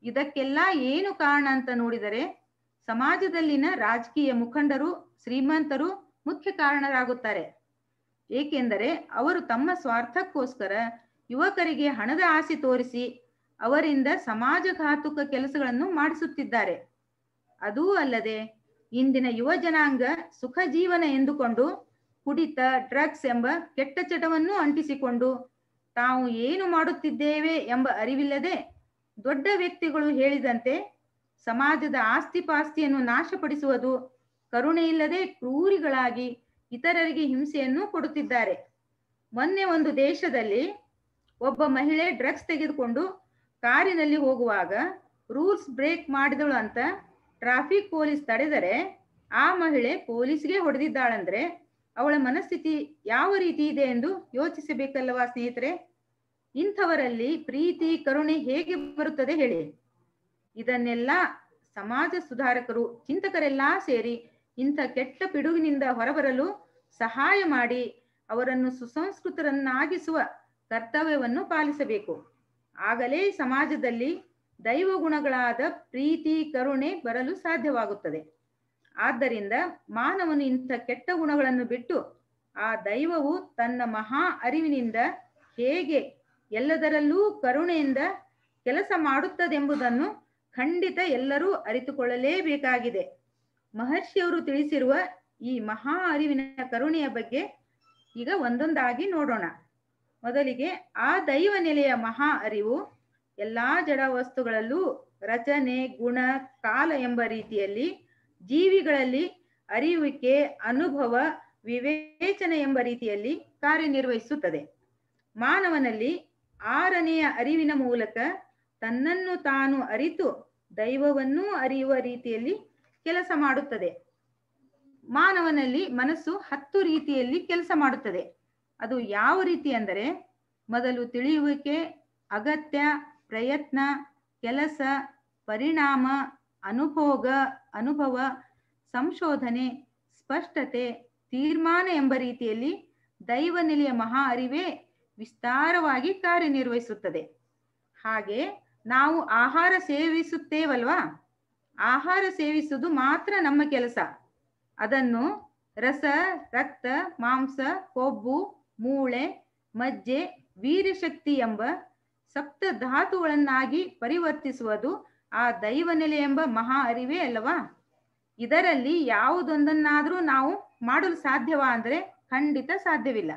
ಇದಕ್ಕೆಲ್ಲ ಏನು ಕಾರಣ ಅಂತ ನೋಡಿದರೆ ಸಮಾಜದಲ್ಲಿನ ರಾಜಕೀಯ ಮುಖಂಡರು, ಶ್ರೀಮಂತರು ಮುಖ್ಯ ಕಾರಣರಾಗುತ್ತಾರೆ. ಏಕೆಂದರೆ ಅವರು ತಮ್ಮ ಸ್ವಾರ್ಥಕ್ಕೋಸ್ಕರ ಯುವಕರಿಗೆ ಹಣದ ಆಸೆ ತೋರಿಸಿ ಅವರಿಂದ ಸಮಾಜಘಾತುಕ ಕೆಲಸಗಳನ್ನು ಮಾಡಿಸುತ್ತಿದ್ದಾರೆ. ಅದೂ ಅಲ್ಲದೆ ಇಂದಿನ ಯುವ ಜನಾಂಗ ಸುಖ ಜೀವನ ಎಂದುಕೊಂಡು ಕುಡಿತ, ಡ್ರಗ್ಸ್ ಎಂಬ ಕೆಟ್ಟ ಚಟವನ್ನು ಅಂಟಿಸಿಕೊಂಡು ತಾವು ಏನು ಮಾಡುತ್ತಿದ್ದೇವೆ ಎಂಬ ಅರಿವಿಲ್ಲದೆ ದೊಡ್ಡ ವ್ಯಕ್ತಿಗಳು ಹೇಳಿದಂತೆ ಸಮಾಜದ ಆಸ್ತಿ ಪಾಸ್ತಿಯನ್ನು ನಾಶಪಡಿಸುವುದು, ಕರುಣೆ ಇಲ್ಲದೆ ಕ್ರೂರಿಗಳಾಗಿ ಇತರರಿಗೆ ಹಿಂಸೆಯನ್ನು ಕೊಡುತ್ತಿದ್ದಾರೆ. ಮೊನ್ನೆ ಒಂದು ದೇಶದಲ್ಲಿ ಒಬ್ಬ ಮಹಿಳೆ ಡ್ರಗ್ಸ್ ತೆಗೆದುಕೊಂಡು ಕಾರಿನಲ್ಲಿ ಹೋಗುವಾಗ ರೂಲ್ಸ್ ಬ್ರೇಕ್ ಮಾಡಿದಳು ಅಂತ ಟ್ರಾಫಿಕ್ ಪೊಲೀಸ್ ತಡೆದರೆ ಆ ಮಹಿಳೆ ಪೊಲೀಸ್ಗೆ ಹೊಡೆದಿದ್ದಾಳಂದ್ರೆ ಅವಳ ಮನಸ್ಥಿತಿ ಯಾವ ರೀತಿ ಇದೆ ಎಂದು ಯೋಚಿಸಬೇಕಲ್ಲವಾ ಸ್ನೇಹಿತರೆ? ಇಂಥವರಲ್ಲಿ ಪ್ರೀತಿ, ಕರುಣೆ ಹೇಗೆ ಬರುತ್ತದೆ ಹೇಳಿ? ಇದನ್ನೆಲ್ಲ ಸಮಾಜ ಸುಧಾರಕರು, ಚಿಂತಕರೆಲ್ಲ ಸೇರಿ ಇಂಥ ಕೆಟ್ಟ ಪಿಡುಗಿನಿಂದ ಹೊರಬರಲು ಸಹಾಯ ಮಾಡಿ ಅವರನ್ನು ಸುಸಂಸ್ಕೃತರನ್ನಾಗಿಸುವ ಕರ್ತವ್ಯವನ್ನು ಪಾಲಿಸಬೇಕು. ಆಗಲೇ ಸಮಾಜದಲ್ಲಿ ದೈವ ಗುಣಗಳಾದ ಪ್ರೀತಿ, ಕರುಣೆ ಬರಲು ಸಾಧ್ಯವಾಗುತ್ತದೆ. ಆದ್ದರಿಂದ ಮಾನವನು ಇಂಥ ಕೆಟ್ಟ ಗುಣಗಳನ್ನು ಬಿಟ್ಟು ಆ ದೈವವು ತನ್ನ ಮಹಾ ಅರಿವಿನಿಂದ ಹೇಗೆ ಎಲ್ಲದರಲ್ಲೂ ಕರುಣೆಯಿಂದ ಕೆಲಸ ಮಾಡುತ್ತದೆಂಬುದನ್ನು ಖಂಡಿತ ಎಲ್ಲರೂ ಅರಿತುಕೊಳ್ಳಲೇಬೇಕಾಗಿದೆ. ಮಹರ್ಷಿಯವರು ತಿಳಿಸಿರುವ ಈ ಮಹಾ ಅರಿವಿನ ಕರುಣೆಯ ಬಗ್ಗೆ ಈಗ ಒಂದೊಂದಾಗಿ ನೋಡೋಣ. ಮೊದಲಿಗೆ ಆ ದೈವ ನೆಲೆಯ ಮಹಾ ಅರಿವು ಎಲ್ಲಾ ಜಡ ವಸ್ತುಗಳಲ್ಲೂ ರಚನೆ, ಗುಣ, ಕಾಲ ಎಂಬ ರೀತಿಯಲ್ಲಿ ಜೀವಿಗಳಲ್ಲಿ ಅರಿಯುವಿಕೆ, ಅನುಭವ, ವಿವೇಚನೆ ಎಂಬ ರೀತಿಯಲ್ಲಿ ಕಾರ್ಯನಿರ್ವಹಿಸುತ್ತದೆ. ಮಾನವನಲ್ಲಿ ಆರನೆಯ ಅರಿವಿನ ಮೂಲಕ ತನ್ನನ್ನು ತಾನು ಅರಿತು ದೈವವನ್ನೂ ಅರಿಯುವ ರೀತಿಯಲ್ಲಿ ಕೆಲಸ ಮಾಡುತ್ತದೆ. ಮಾನವನಲ್ಲಿ ಮನಸ್ಸು 10 ರೀತಿಯಲ್ಲಿ ಕೆಲಸ ಮಾಡುತ್ತದೆ. ಅದು ಯಾವ ರೀತಿ ಅಂದರೆ, ಮೊದಲು ತಿಳಿಯುವಿಕೆ, ಅಗತ್ಯ, ಪ್ರಯತ್ನ, ಕೆಲಸ, ಪರಿಣಾಮ, ಅನುಭವ, ಸಂಶೋಧನೆ, ಸ್ಪಷ್ಟತೆ, ತೀರ್ಮಾನ ಎಂಬ ರೀತಿಯಲ್ಲಿ ದೈವ ನೆಲೆಯ ಮಹಾ ಅರಿವೇ ವಿಸ್ತಾರವಾಗಿ ಕಾರ್ಯನಿರ್ವಹಿಸುತ್ತದೆ. ಹಾಗೆ ನಾವು ಆಹಾರ ಸೇವಿಸುತ್ತೇವಲ್ವಾ? ಆಹಾರ ಸೇವಿಸುವುದು ಮಾತ್ರ ನಮ್ಮ ಕೆಲಸ. ಅದನ್ನು ರಸ, ರಕ್ತ, ಮಾಂಸ, ಕೊಬ್ಬು, ಮೂಳೆ, ಮಜ್ಜೆ, ವೀರ್ಯಶಕ್ತಿ ಎಂಬ ಸಪ್ತ ಧಾತುಗಳನ್ನಾಗಿ ಪರಿವರ್ತಿಸುವುದು ಆ ದೈವ ನೆಲೆ ಎಂಬ ಮಹಾ ಅರಿವೇ ಅಲ್ಲವಾ? ಇದರಲ್ಲಿ ಯಾವುದೊಂದನ್ನಾದರೂ ನಾವು ಮಾಡಲು ಸಾಧ್ಯವಾ ಅಂದರೆ ಖಂಡಿತ ಸಾಧ್ಯವಿಲ್ಲ.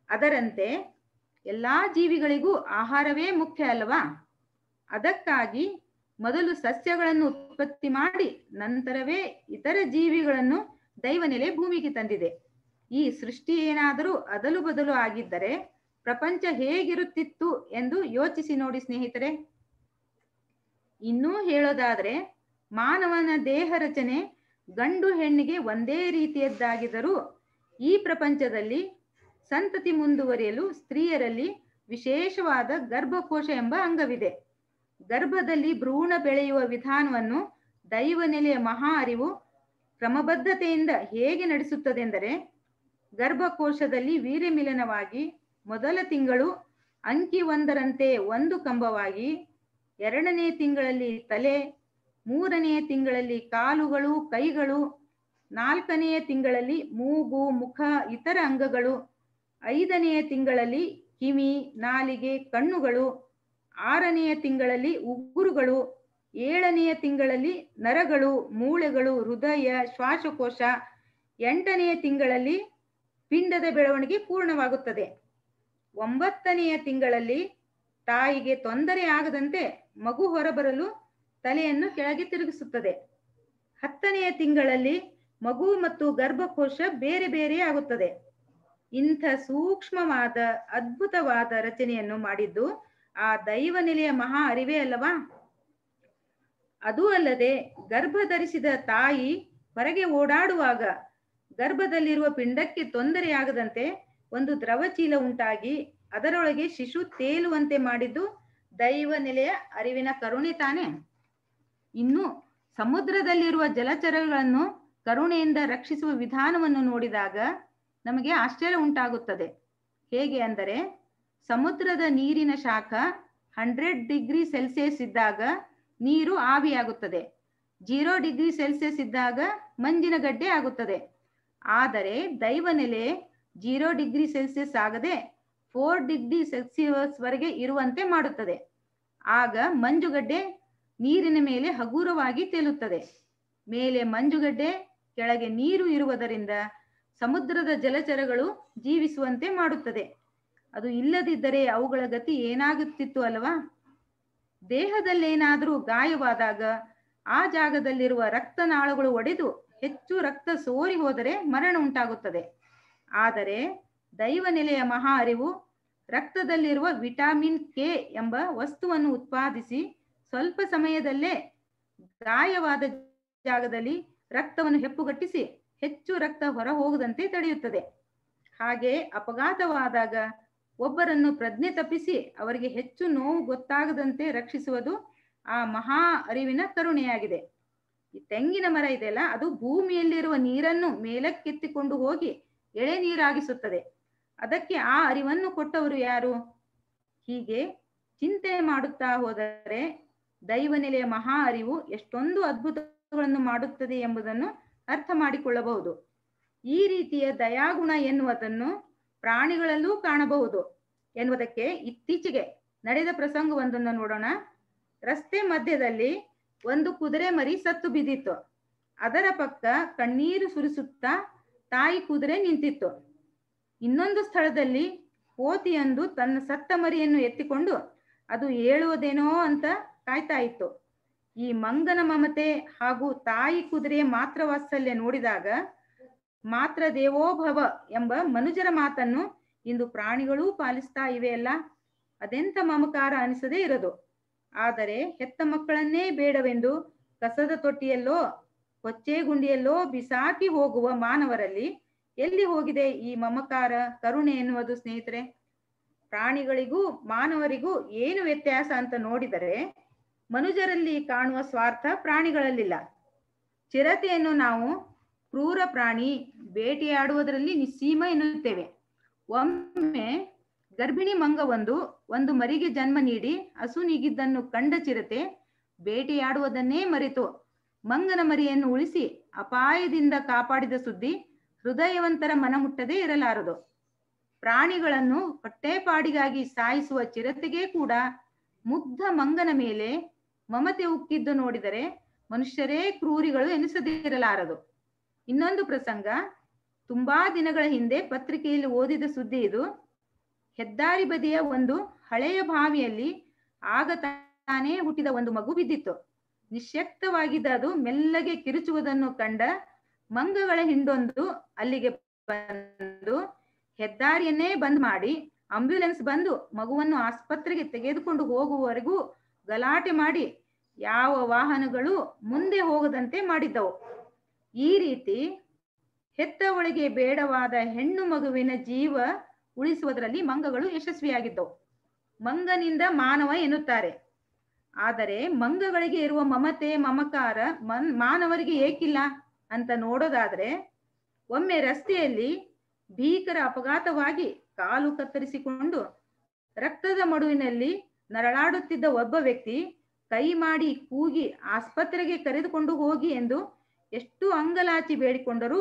ಅದರಂತೆ ಎಲ್ಲಾ ಜೀವಿಗಳಿಗೂ ಆಹಾರವೇ ಮುಖ್ಯ ಅಲ್ಲವಾ? ಅದಕ್ಕಾಗಿ ಮೊದಲು ಸಸ್ಯಗಳನ್ನು ಉತ್ಪತ್ತಿ ಮಾಡಿ ನಂತರವೇ ಇತರ ಜೀವಿಗಳನ್ನು ದೈವ ನೆಲೆ ಭೂಮಿಗೆ ತಂದಿದೆ. ಈ ಸೃಷ್ಟಿ ಏನಾದರೂ ಅದಲು ಬದಲು ಆಗಿದ್ದರೆ ಪ್ರಪಂಚ ಹೇಗಿರುತ್ತಿತ್ತು ಎಂದು ಯೋಚಿಸಿ ನೋಡಿ ಸ್ನೇಹಿತರೆ. ಇನ್ನೂ ಹೇಳೋದಾದ್ರೆ, ಮಾನವನ ದೇಹ ರಚನೆ ಗಂಡು ಹೆಣ್ಣಿಗೆ ಒಂದೇ ರೀತಿಯದ್ದಾಗಿದ್ದರೂ ಈ ಪ್ರಪಂಚದಲ್ಲಿ ಸಂತತಿ ಮುಂದುವರಿಯಲು ಸ್ತ್ರೀಯರಲ್ಲಿ ವಿಶೇಷವಾದ ಗರ್ಭಕೋಶ ಎಂಬ ಅಂಗವಿದೆ. ಗರ್ಭದಲ್ಲಿ ಭ್ರೂಣ ಬೆಳೆಯುವ ವಿಧಾನವನ್ನು ದೈವ ನೆಲೆಯ ಮಹಾ ಅರಿವು ಕ್ರಮಬದ್ಧತೆಯಿಂದ ಹೇಗೆ ನಡೆಸುತ್ತದೆಂದರೆ, ಗರ್ಭಕೋಶದಲ್ಲಿ ವೀರ್ಯಮಿಲನವಾಗಿ ಮೊದಲ ತಿಂಗಳು ಅಂಕಿ ಒಂದರಂತೆ ಒಂದು ಕಂಬವಾಗಿ, 2ನೇ ತಿಂಗಳಲ್ಲಿ ತಲೆ, 3ನೇ ತಿಂಗಳಲ್ಲಿ ಕಾಲುಗಳು, ಕೈಗಳು, 4ನೇ ತಿಂಗಳಲ್ಲಿ ಮೂಗು, ಮುಖ, ಇತರ ಅಂಗಗಳು, 5ನೇ ತಿಂಗಳಲ್ಲಿ ಕಿವಿ, ನಾಲಿಗೆ, ಕಣ್ಣುಗಳು, 6ನೇ ತಿಂಗಳಲ್ಲಿ ಉಗುರುಗಳು, 7ನೇ ತಿಂಗಳಲ್ಲಿ ನರಗಳು, ಮೂಳೆಗಳು, ಹೃದಯ, ಶ್ವಾಸಕೋಶ, 8ನೇ ತಿಂಗಳಲ್ಲಿ ಪಿಂಡದ ಬೆಳವಣಿಗೆ ಪೂರ್ಣವಾಗುತ್ತದೆ. 9ನೇ ತಿಂಗಳಲ್ಲಿ ತಾಯಿಗೆ ತೊಂದರೆ ಆಗದಂತೆ ಮಗು ಹೊರಬರಲು ತಲೆಯನ್ನು ಕೆಳಗೆ ತಿರುಗಿಸುತ್ತದೆ. 10ನೇ ತಿಂಗಳಲ್ಲಿ ಮಗು ಮತ್ತು ಗರ್ಭಕೋಶ ಬೇರೆ ಬೇರೆ ಆಗುತ್ತದೆ. ಇಂಥ ಸೂಕ್ಷ್ಮವಾದ ಅದ್ಭುತವಾದ ರಚನೆಯನ್ನು ಮಾಡಿದ್ದು ಆ ದೈವ ನೆಲೆಯ ಮಹಾ ಅರಿವೇ ಅಲ್ಲವಾ? ಅದೂ ಅಲ್ಲದೆ ಗರ್ಭ ಧರಿಸಿದ ತಾಯಿ ಹೊರಗೆ ಓಡಾಡುವಾಗ ಗರ್ಭದಲ್ಲಿರುವ ಪಿಂಡಕ್ಕೆ ತೊಂದರೆಯಾಗದಂತೆ ಒಂದು ದ್ರವ ಚೀಲ ಉಂಟಾಗಿ ಅದರೊಳಗೆ ಶಿಶು ತೇಲುವಂತೆ ಮಾಡಿದ್ದು ದೈವ ನೆಲೆಯ ಅರಿವಿನ ಕರುಣೆ ತಾನೆ. ಇನ್ನು ಸಮುದ್ರದಲ್ಲಿರುವ ಜಲಚರಗಳನ್ನು ಕರುಣೆಯಿಂದ ರಕ್ಷಿಸುವ ವಿಧಾನವನ್ನು ನೋಡಿದಾಗ ನಮಗೆ ಆಶ್ಚರ್ಯ ಉಂಟಾಗುತ್ತದೆ. ಹೇಗೆ ಅಂದರೆ, ಸಮುದ್ರದ ನೀರಿನ ಶಾಖ 100 ಡಿಗ್ರಿ ಸೆಲ್ಸಿಯಸ್ ಇದ್ದಾಗ ನೀರು ಆವಿಯಾಗುತ್ತದೆ. 0 ಡಿಗ್ರಿ ಸೆಲ್ಸಿಯಸ್ ಇದ್ದಾಗ ಮಂಜಿನ ಗಡ್ಡೆ ಆಗುತ್ತದೆ. ಆದರೆ ದೈವನೆಲೆ 0 ಡಿಗ್ರಿ ಸೆಲ್ಸಿಯಸ್ ಆಗದೆ 4 ಡಿಗ್ರಿ ಸೆಲ್ಸಿಯಸ್ ವರೆಗೆ ಇರುವಂತೆ ಮಾಡುತ್ತದೆ. ಆಗ ಮಂಜುಗಡ್ಡೆ ನೀರಿನ ಮೇಲೆ ಹಗುರವಾಗಿ ತೇಲುತ್ತದೆ. ಮೇಲೆ ಮಂಜುಗಡ್ಡೆ, ಕೆಳಗೆ ನೀರು ಇರುವುದರಿಂದ ಸಮುದ್ರದ ಜಲಚರಗಳು ಜೀವಿಸುವಂತೆ ಮಾಡುತ್ತದೆ. ಅದು ಇಲ್ಲದಿದ್ದರೆ ಅವುಗಳ ಗತಿ ಏನಾಗುತ್ತಿತ್ತು ಅಲ್ವಾ? ದೇಹದಲ್ಲೇನಾದರೂ ಗಾಯವಾದಾಗ ಆ ಜಾಗದಲ್ಲಿರುವ ರಕ್ತನಾಳಗಳು ಒಡೆದು ಹೆಚ್ಚು ರಕ್ತ ಸೋರಿ ಹೋದರೆ ಮರಣ ಉಂಟಾಗುತ್ತದೆ. ಆದರೆ ದೈವನೆಲೆಯ ಮಹಾ ಅರಿವು ರಕ್ತದಲ್ಲಿರುವ ವಿಟಮಿನ್ ಕೆ ಎಂಬ ವಸ್ತುವನ್ನು ಉತ್ಪಾದಿಸಿ ಸ್ವಲ್ಪ ಸಮಯದಲ್ಲೇ ಗಾಯವಾದ ಜಾಗದಲ್ಲಿ ರಕ್ತವನ್ನು ಹೆಪ್ಪುಗಟ್ಟಿಸಿ ಹೆಚ್ಚು ರಕ್ತ ಹೊರ ಹೋಗದಂತೆ ತಡೆಯುತ್ತದೆ. ಹಾಗೆ ಅಪಘಾತವಾದಾಗ ಒಬ್ಬರನ್ನು ಪ್ರಜ್ಞೆ ತಪ್ಪಿಸಿ ಅವರಿಗೆ ಹೆಚ್ಚು ನೋವು ಗೊತ್ತಾಗದಂತೆ ರಕ್ಷಿಸುವುದು ಆ ಮಹಾ ಅರಿವಿನ ಕರುಣೆಯಾಗಿದೆ. ಈ ತೆಂಗಿನ ಮರ ಇದೆಯಲ್ಲ, ಅದು ಭೂಮಿಯಲ್ಲಿರುವ ನೀರನ್ನು ಮೇಲಕ್ಕೆತ್ತಿಕೊಂಡು ಹೋಗಿ ಎಳೆ ನೀರಾಗಿಸುತ್ತದೆ. ಅದಕ್ಕೆ ಆ ಅರಿವನ್ನು ಕೊಟ್ಟವರು ಯಾರು? ಹೀಗೆ ಚಿಂತೆ ಮಾಡುತ್ತಾ ಹೋದರೆ ದೈವನೆಲೆಯ ಮಹಾ ಅರಿವು ಎಷ್ಟೊಂದು ಅದ್ಭುತಗಳನ್ನು ಮಾಡುತ್ತದೆ ಎಂಬುದನ್ನು ಅರ್ಥ ಮಾಡಿಕೊಳ್ಳಬಹುದು. ಈ ರೀತಿಯ ದಯಾಗುಣ ಎನ್ನುವುದನ್ನು ಪ್ರಾಣಿಗಳಲ್ಲೂ ಕಾಣಬಹುದು ಎನ್ನುವುದಕ್ಕೆ ಇತ್ತೀಚೆಗೆ ನಡೆದ ಪ್ರಸಂಗವೊಂದನ್ನು ನೋಡೋಣ. ರಸ್ತೆ ಮಧ್ಯದಲ್ಲಿ ಒಂದು ಕುದುರೆ ಮರಿ ಸತ್ತು ಬಿದ್ದಿತ್ತು. ಅದರ ಪಕ್ಕ ಕಣ್ಣೀರು ಸುರಿಸುತ್ತಾ ತಾಯಿ ಕುದುರೆ ನಿಂತಿತ್ತು. ಇನ್ನೊಂದು ಸ್ಥಳದಲ್ಲಿ ಕೋತಿಯೊಂದು ತನ್ನ ಸತ್ತ ಮರಿಯನ್ನು ಎತ್ತಿಕೊಂಡು ಅದು ಏಳುವುದೇನೋ ಅಂತ ಕಾಯ್ತಾ ಇತ್ತು. ಈ ಮಂಗನ ಮಮತೆ ಹಾಗೂ ತಾಯಿ ಕುದುರೆಯ ಮಾತ್ರ ವಾತ್ಸಲ್ಯ ನೋಡಿದಾಗ ಮಾತ್ರ ದೇವೋಭವ ಎಂಬ ಮನುಜರ ಮಾತನ್ನು ಇಂದು ಪ್ರಾಣಿಗಳೂ ಪಾಲಿಸ್ತಾ ಇವೆಯಲ್ಲ, ಅದೆಂಥ ಮಮಕಾರ ಅನಿಸದೇ ಇರದು. ಆದರೆ ಹೆತ್ತ ಮಕ್ಕಳನ್ನೇ ಬೇಡವೆಂದು ಕಸದ ತೊಟ್ಟಿಯಲ್ಲೋ ಕೊಚ್ಚೆ ಗುಂಡಿಯಲ್ಲೋ ಬಿಸಾಕಿ ಹೋಗುವ ಮಾನವರಲ್ಲಿ ಎಲ್ಲಿ ಹೋಗಿದೆ ಈ ಮಮಕಾರ, ಕರುಣೆ ಎನ್ನುವುದು? ಸ್ನೇಹಿತರೆ, ಪ್ರಾಣಿಗಳಿಗೂ ಮಾನವರಿಗೂ ಏನು ವ್ಯತ್ಯಾಸ ಅಂತ ನೋಡಿದರೆ ಮನುಜರಲ್ಲಿ ಕಾಣುವ ಸ್ವಾರ್ಥ ಪ್ರಾಣಿಗಳಲ್ಲಿಲ್ಲ. ಚಿರತೆಯನ್ನು ನಾವು ಕ್ರೂರ ಪ್ರಾಣಿ, ಬೇಟೆಯಾಡುವುದರಲ್ಲಿ ನಿಸ್ಸೀಮ ಎನ್ನುತ್ತೇವೆ. ಒಮ್ಮೆ ಗರ್ಭಿಣಿ ಒಂದು ಮರಿಗೆ ಜನ್ಮ ನೀಡಿ ಹಸುನಿಗಿದ್ದನ್ನು ಕಂಡ ಚಿರತೆ ಬೇಟೆಯಾಡುವುದನ್ನೇ ಮರೆತು ಮಂಗನ ಮರಿಯನ್ನು ಉಳಿಸಿ ಅಪಾಯದಿಂದ ಕಾಪಾಡಿದ ಸುದ್ದಿ ಹೃದಯವಂತರ ಮನ ಮುಟ್ಟದೇ ಇರಲಾರದು. ಪ್ರಾಣಿಗಳನ್ನು ಹೊಟ್ಟೆಪಾಡಿಗಾಗಿ ಸಾಯಿಸುವ ಚಿರತೆಗೆ ಕೂಡ ಮುಗ್ಧ ಮಂಗನ ಮೇಲೆ ಮಮತೆ ಉಕ್ಕಿದ್ದು ನೋಡಿದರೆ ಮನುಷ್ಯರೇ ಕ್ರೂರಿಗಳು ಎನಿಸದಿರಲಾರದು. ಇನ್ನೊಂದು ಪ್ರಸಂಗ, ತುಂಬಾ ದಿನಗಳ ಹಿಂದೆ ಪತ್ರಿಕೆಯಲ್ಲಿ ಓದಿದ ಸುದ್ದಿ ಇದು. ಹೆದ್ದಾರಿ ಬದಿಯ ಒಂದು ಹಳೆಯ ಬಾವಿಯಲ್ಲಿ ಆಗ ತಾನೇ ಹುಟ್ಟಿದ ಒಂದು ಮಗು ಬಿದ್ದಿತ್ತು. ನಿಶ್ಯಕ್ತವಾಗಿದ್ದ ಅದು ಮೆಲ್ಲಗೆ ಕಿರುಚುವುದನ್ನು ಕಂಡ ಮಂಗಗಳ ಹಿಂಡೊಂದು ಅಲ್ಲಿಗೆ ಬಂದು ಹೆದ್ದಾರಿಯನ್ನೇ ಬಂದ್ ಮಾಡಿ ಆಂಬ್ಯುಲೆನ್ಸ್ ಬಂದು ಮಗುವನ್ನು ಆಸ್ಪತ್ರೆಗೆ ತೆಗೆದುಕೊಂಡು ಹೋಗುವವರೆಗೂ ಗಲಾಟೆ ಮಾಡಿ ಯಾವ ವಾಹನಗಳು ಮುಂದೆ ಹೋಗದಂತೆ ಮಾಡಿದ್ದವು. ಈ ರೀತಿ ಹೆತ್ತವಳಿಗೆ ಬೇಡವಾದ ಹೆಣ್ಣು ಮಗುವಿನ ಜೀವ ಉಳಿಸುವುದರಲ್ಲಿ ಮಂಗಗಳು ಯಶಸ್ವಿಯಾಗಿದ್ದವು. ಮಂಗನಿಂದ ಮಾನವ ಎನ್ನುತ್ತಾರೆ. ಆದರೆ ಮಂಗಗಳಿಗೆ ಇರುವ ಮಮತೆ ಮಮಕಾರ ಮಾನವರಿಗೆ ಏಕಿಲ್ಲ ಅಂತ ನೋಡೋದಾದ್ರೆ, ಒಮ್ಮೆ ರಸ್ತೆಯಲ್ಲಿ ಭೀಕರ ಅಪಘಾತವಾಗಿ ಕಾಲು ಕತ್ತರಿಸಿಕೊಂಡು ರಕ್ತದ ಮಡುವಿನಲ್ಲಿ ನರಳಾಡುತ್ತಿದ್ದ ಒಬ್ಬ ವ್ಯಕ್ತಿ ಕೈ ಮಾಡಿ ಕೂಗಿ ಆಸ್ಪತ್ರೆಗೆ ಕರೆದುಕೊಂಡು ಹೋಗಿ ಎಂದು ಎಷ್ಟು ಅಂಗಲಾಚಿ ಬೇಡಿಕೊಂಡರೂ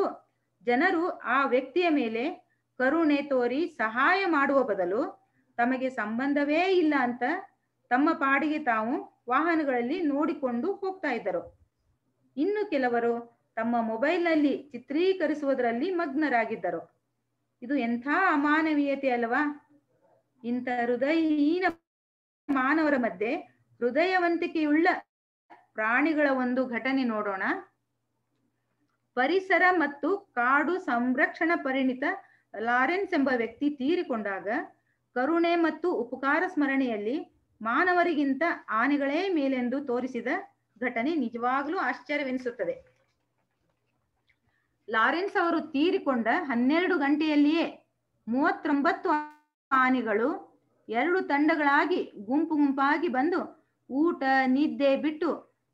ಜನರು ಆ ವ್ಯಕ್ತಿಯ ಮೇಲೆ ಕರುಣೆ ತೋರಿ ಸಹಾಯ ಮಾಡುವ ಬದಲು ತಮಗೆ ಸಂಬಂಧವೇ ಇಲ್ಲ ಅಂತ ತಮ್ಮ ಪಾಡಿಗೆ ತಾವು ವಾಹನಗಳಲ್ಲಿ ನೋಡಿಕೊಂಡು ಹೋಗ್ತಾ ಇದ್ದರು. ಇನ್ನು ಕೆಲವರು ತಮ್ಮ ಮೊಬೈಲ್ನಲ್ಲಿ ಚಿತ್ರೀಕರಿಸುವುದರಲ್ಲಿ ಮಗ್ನರಾಗಿದ್ದರು. ಇದು ಎಂಥ ಅಮಾನವೀಯತೆ ಅಲ್ವಾ? ಇಂಥ ಹೃದಯಹೀನ ಮಾನವರ ಮಧ್ಯೆ ಹೃದಯವಂತಿಕೆಯುಳ್ಳ ಪ್ರಾಣಿಗಳ ಒಂದು ಘಟನೆ ನೋಡೋಣ. ಪರಿಸರ ಮತ್ತು ಕಾಡು ಸಂರಕ್ಷಣಾ ಪರಿಣಿತ ಲಾರೆನ್ಸ್ ಎಂಬ ವ್ಯಕ್ತಿ ತೀರಿಕೊಂಡಾಗ ಕರುಣೆ ಮತ್ತು ಉಪಕಾರ ಸ್ಮರಣೆಯಲ್ಲಿ ಮಾನವರಿಗಿಂತ ಆನೆಗಳೇ ಮೇಲೆಂದು ತೋರಿಸಿದ ಘಟನೆ ನಿಜವಾಗಲೂ ಆಶ್ಚರ್ಯವೆನಿಸುತ್ತದೆ. ಲಾರೆನ್ಸ್ ಅವರು ತೀರಿಕೊಂಡ 12 ಗಂಟೆಯಲ್ಲಿಯೇ 39 ಆನೆಗಳು 2 ತಂಡಗಳಾಗಿ ಗುಂಪಾಗಿ ಬಂದು ಊಟ ನಿದ್ದೆ ಬಿಟ್ಟು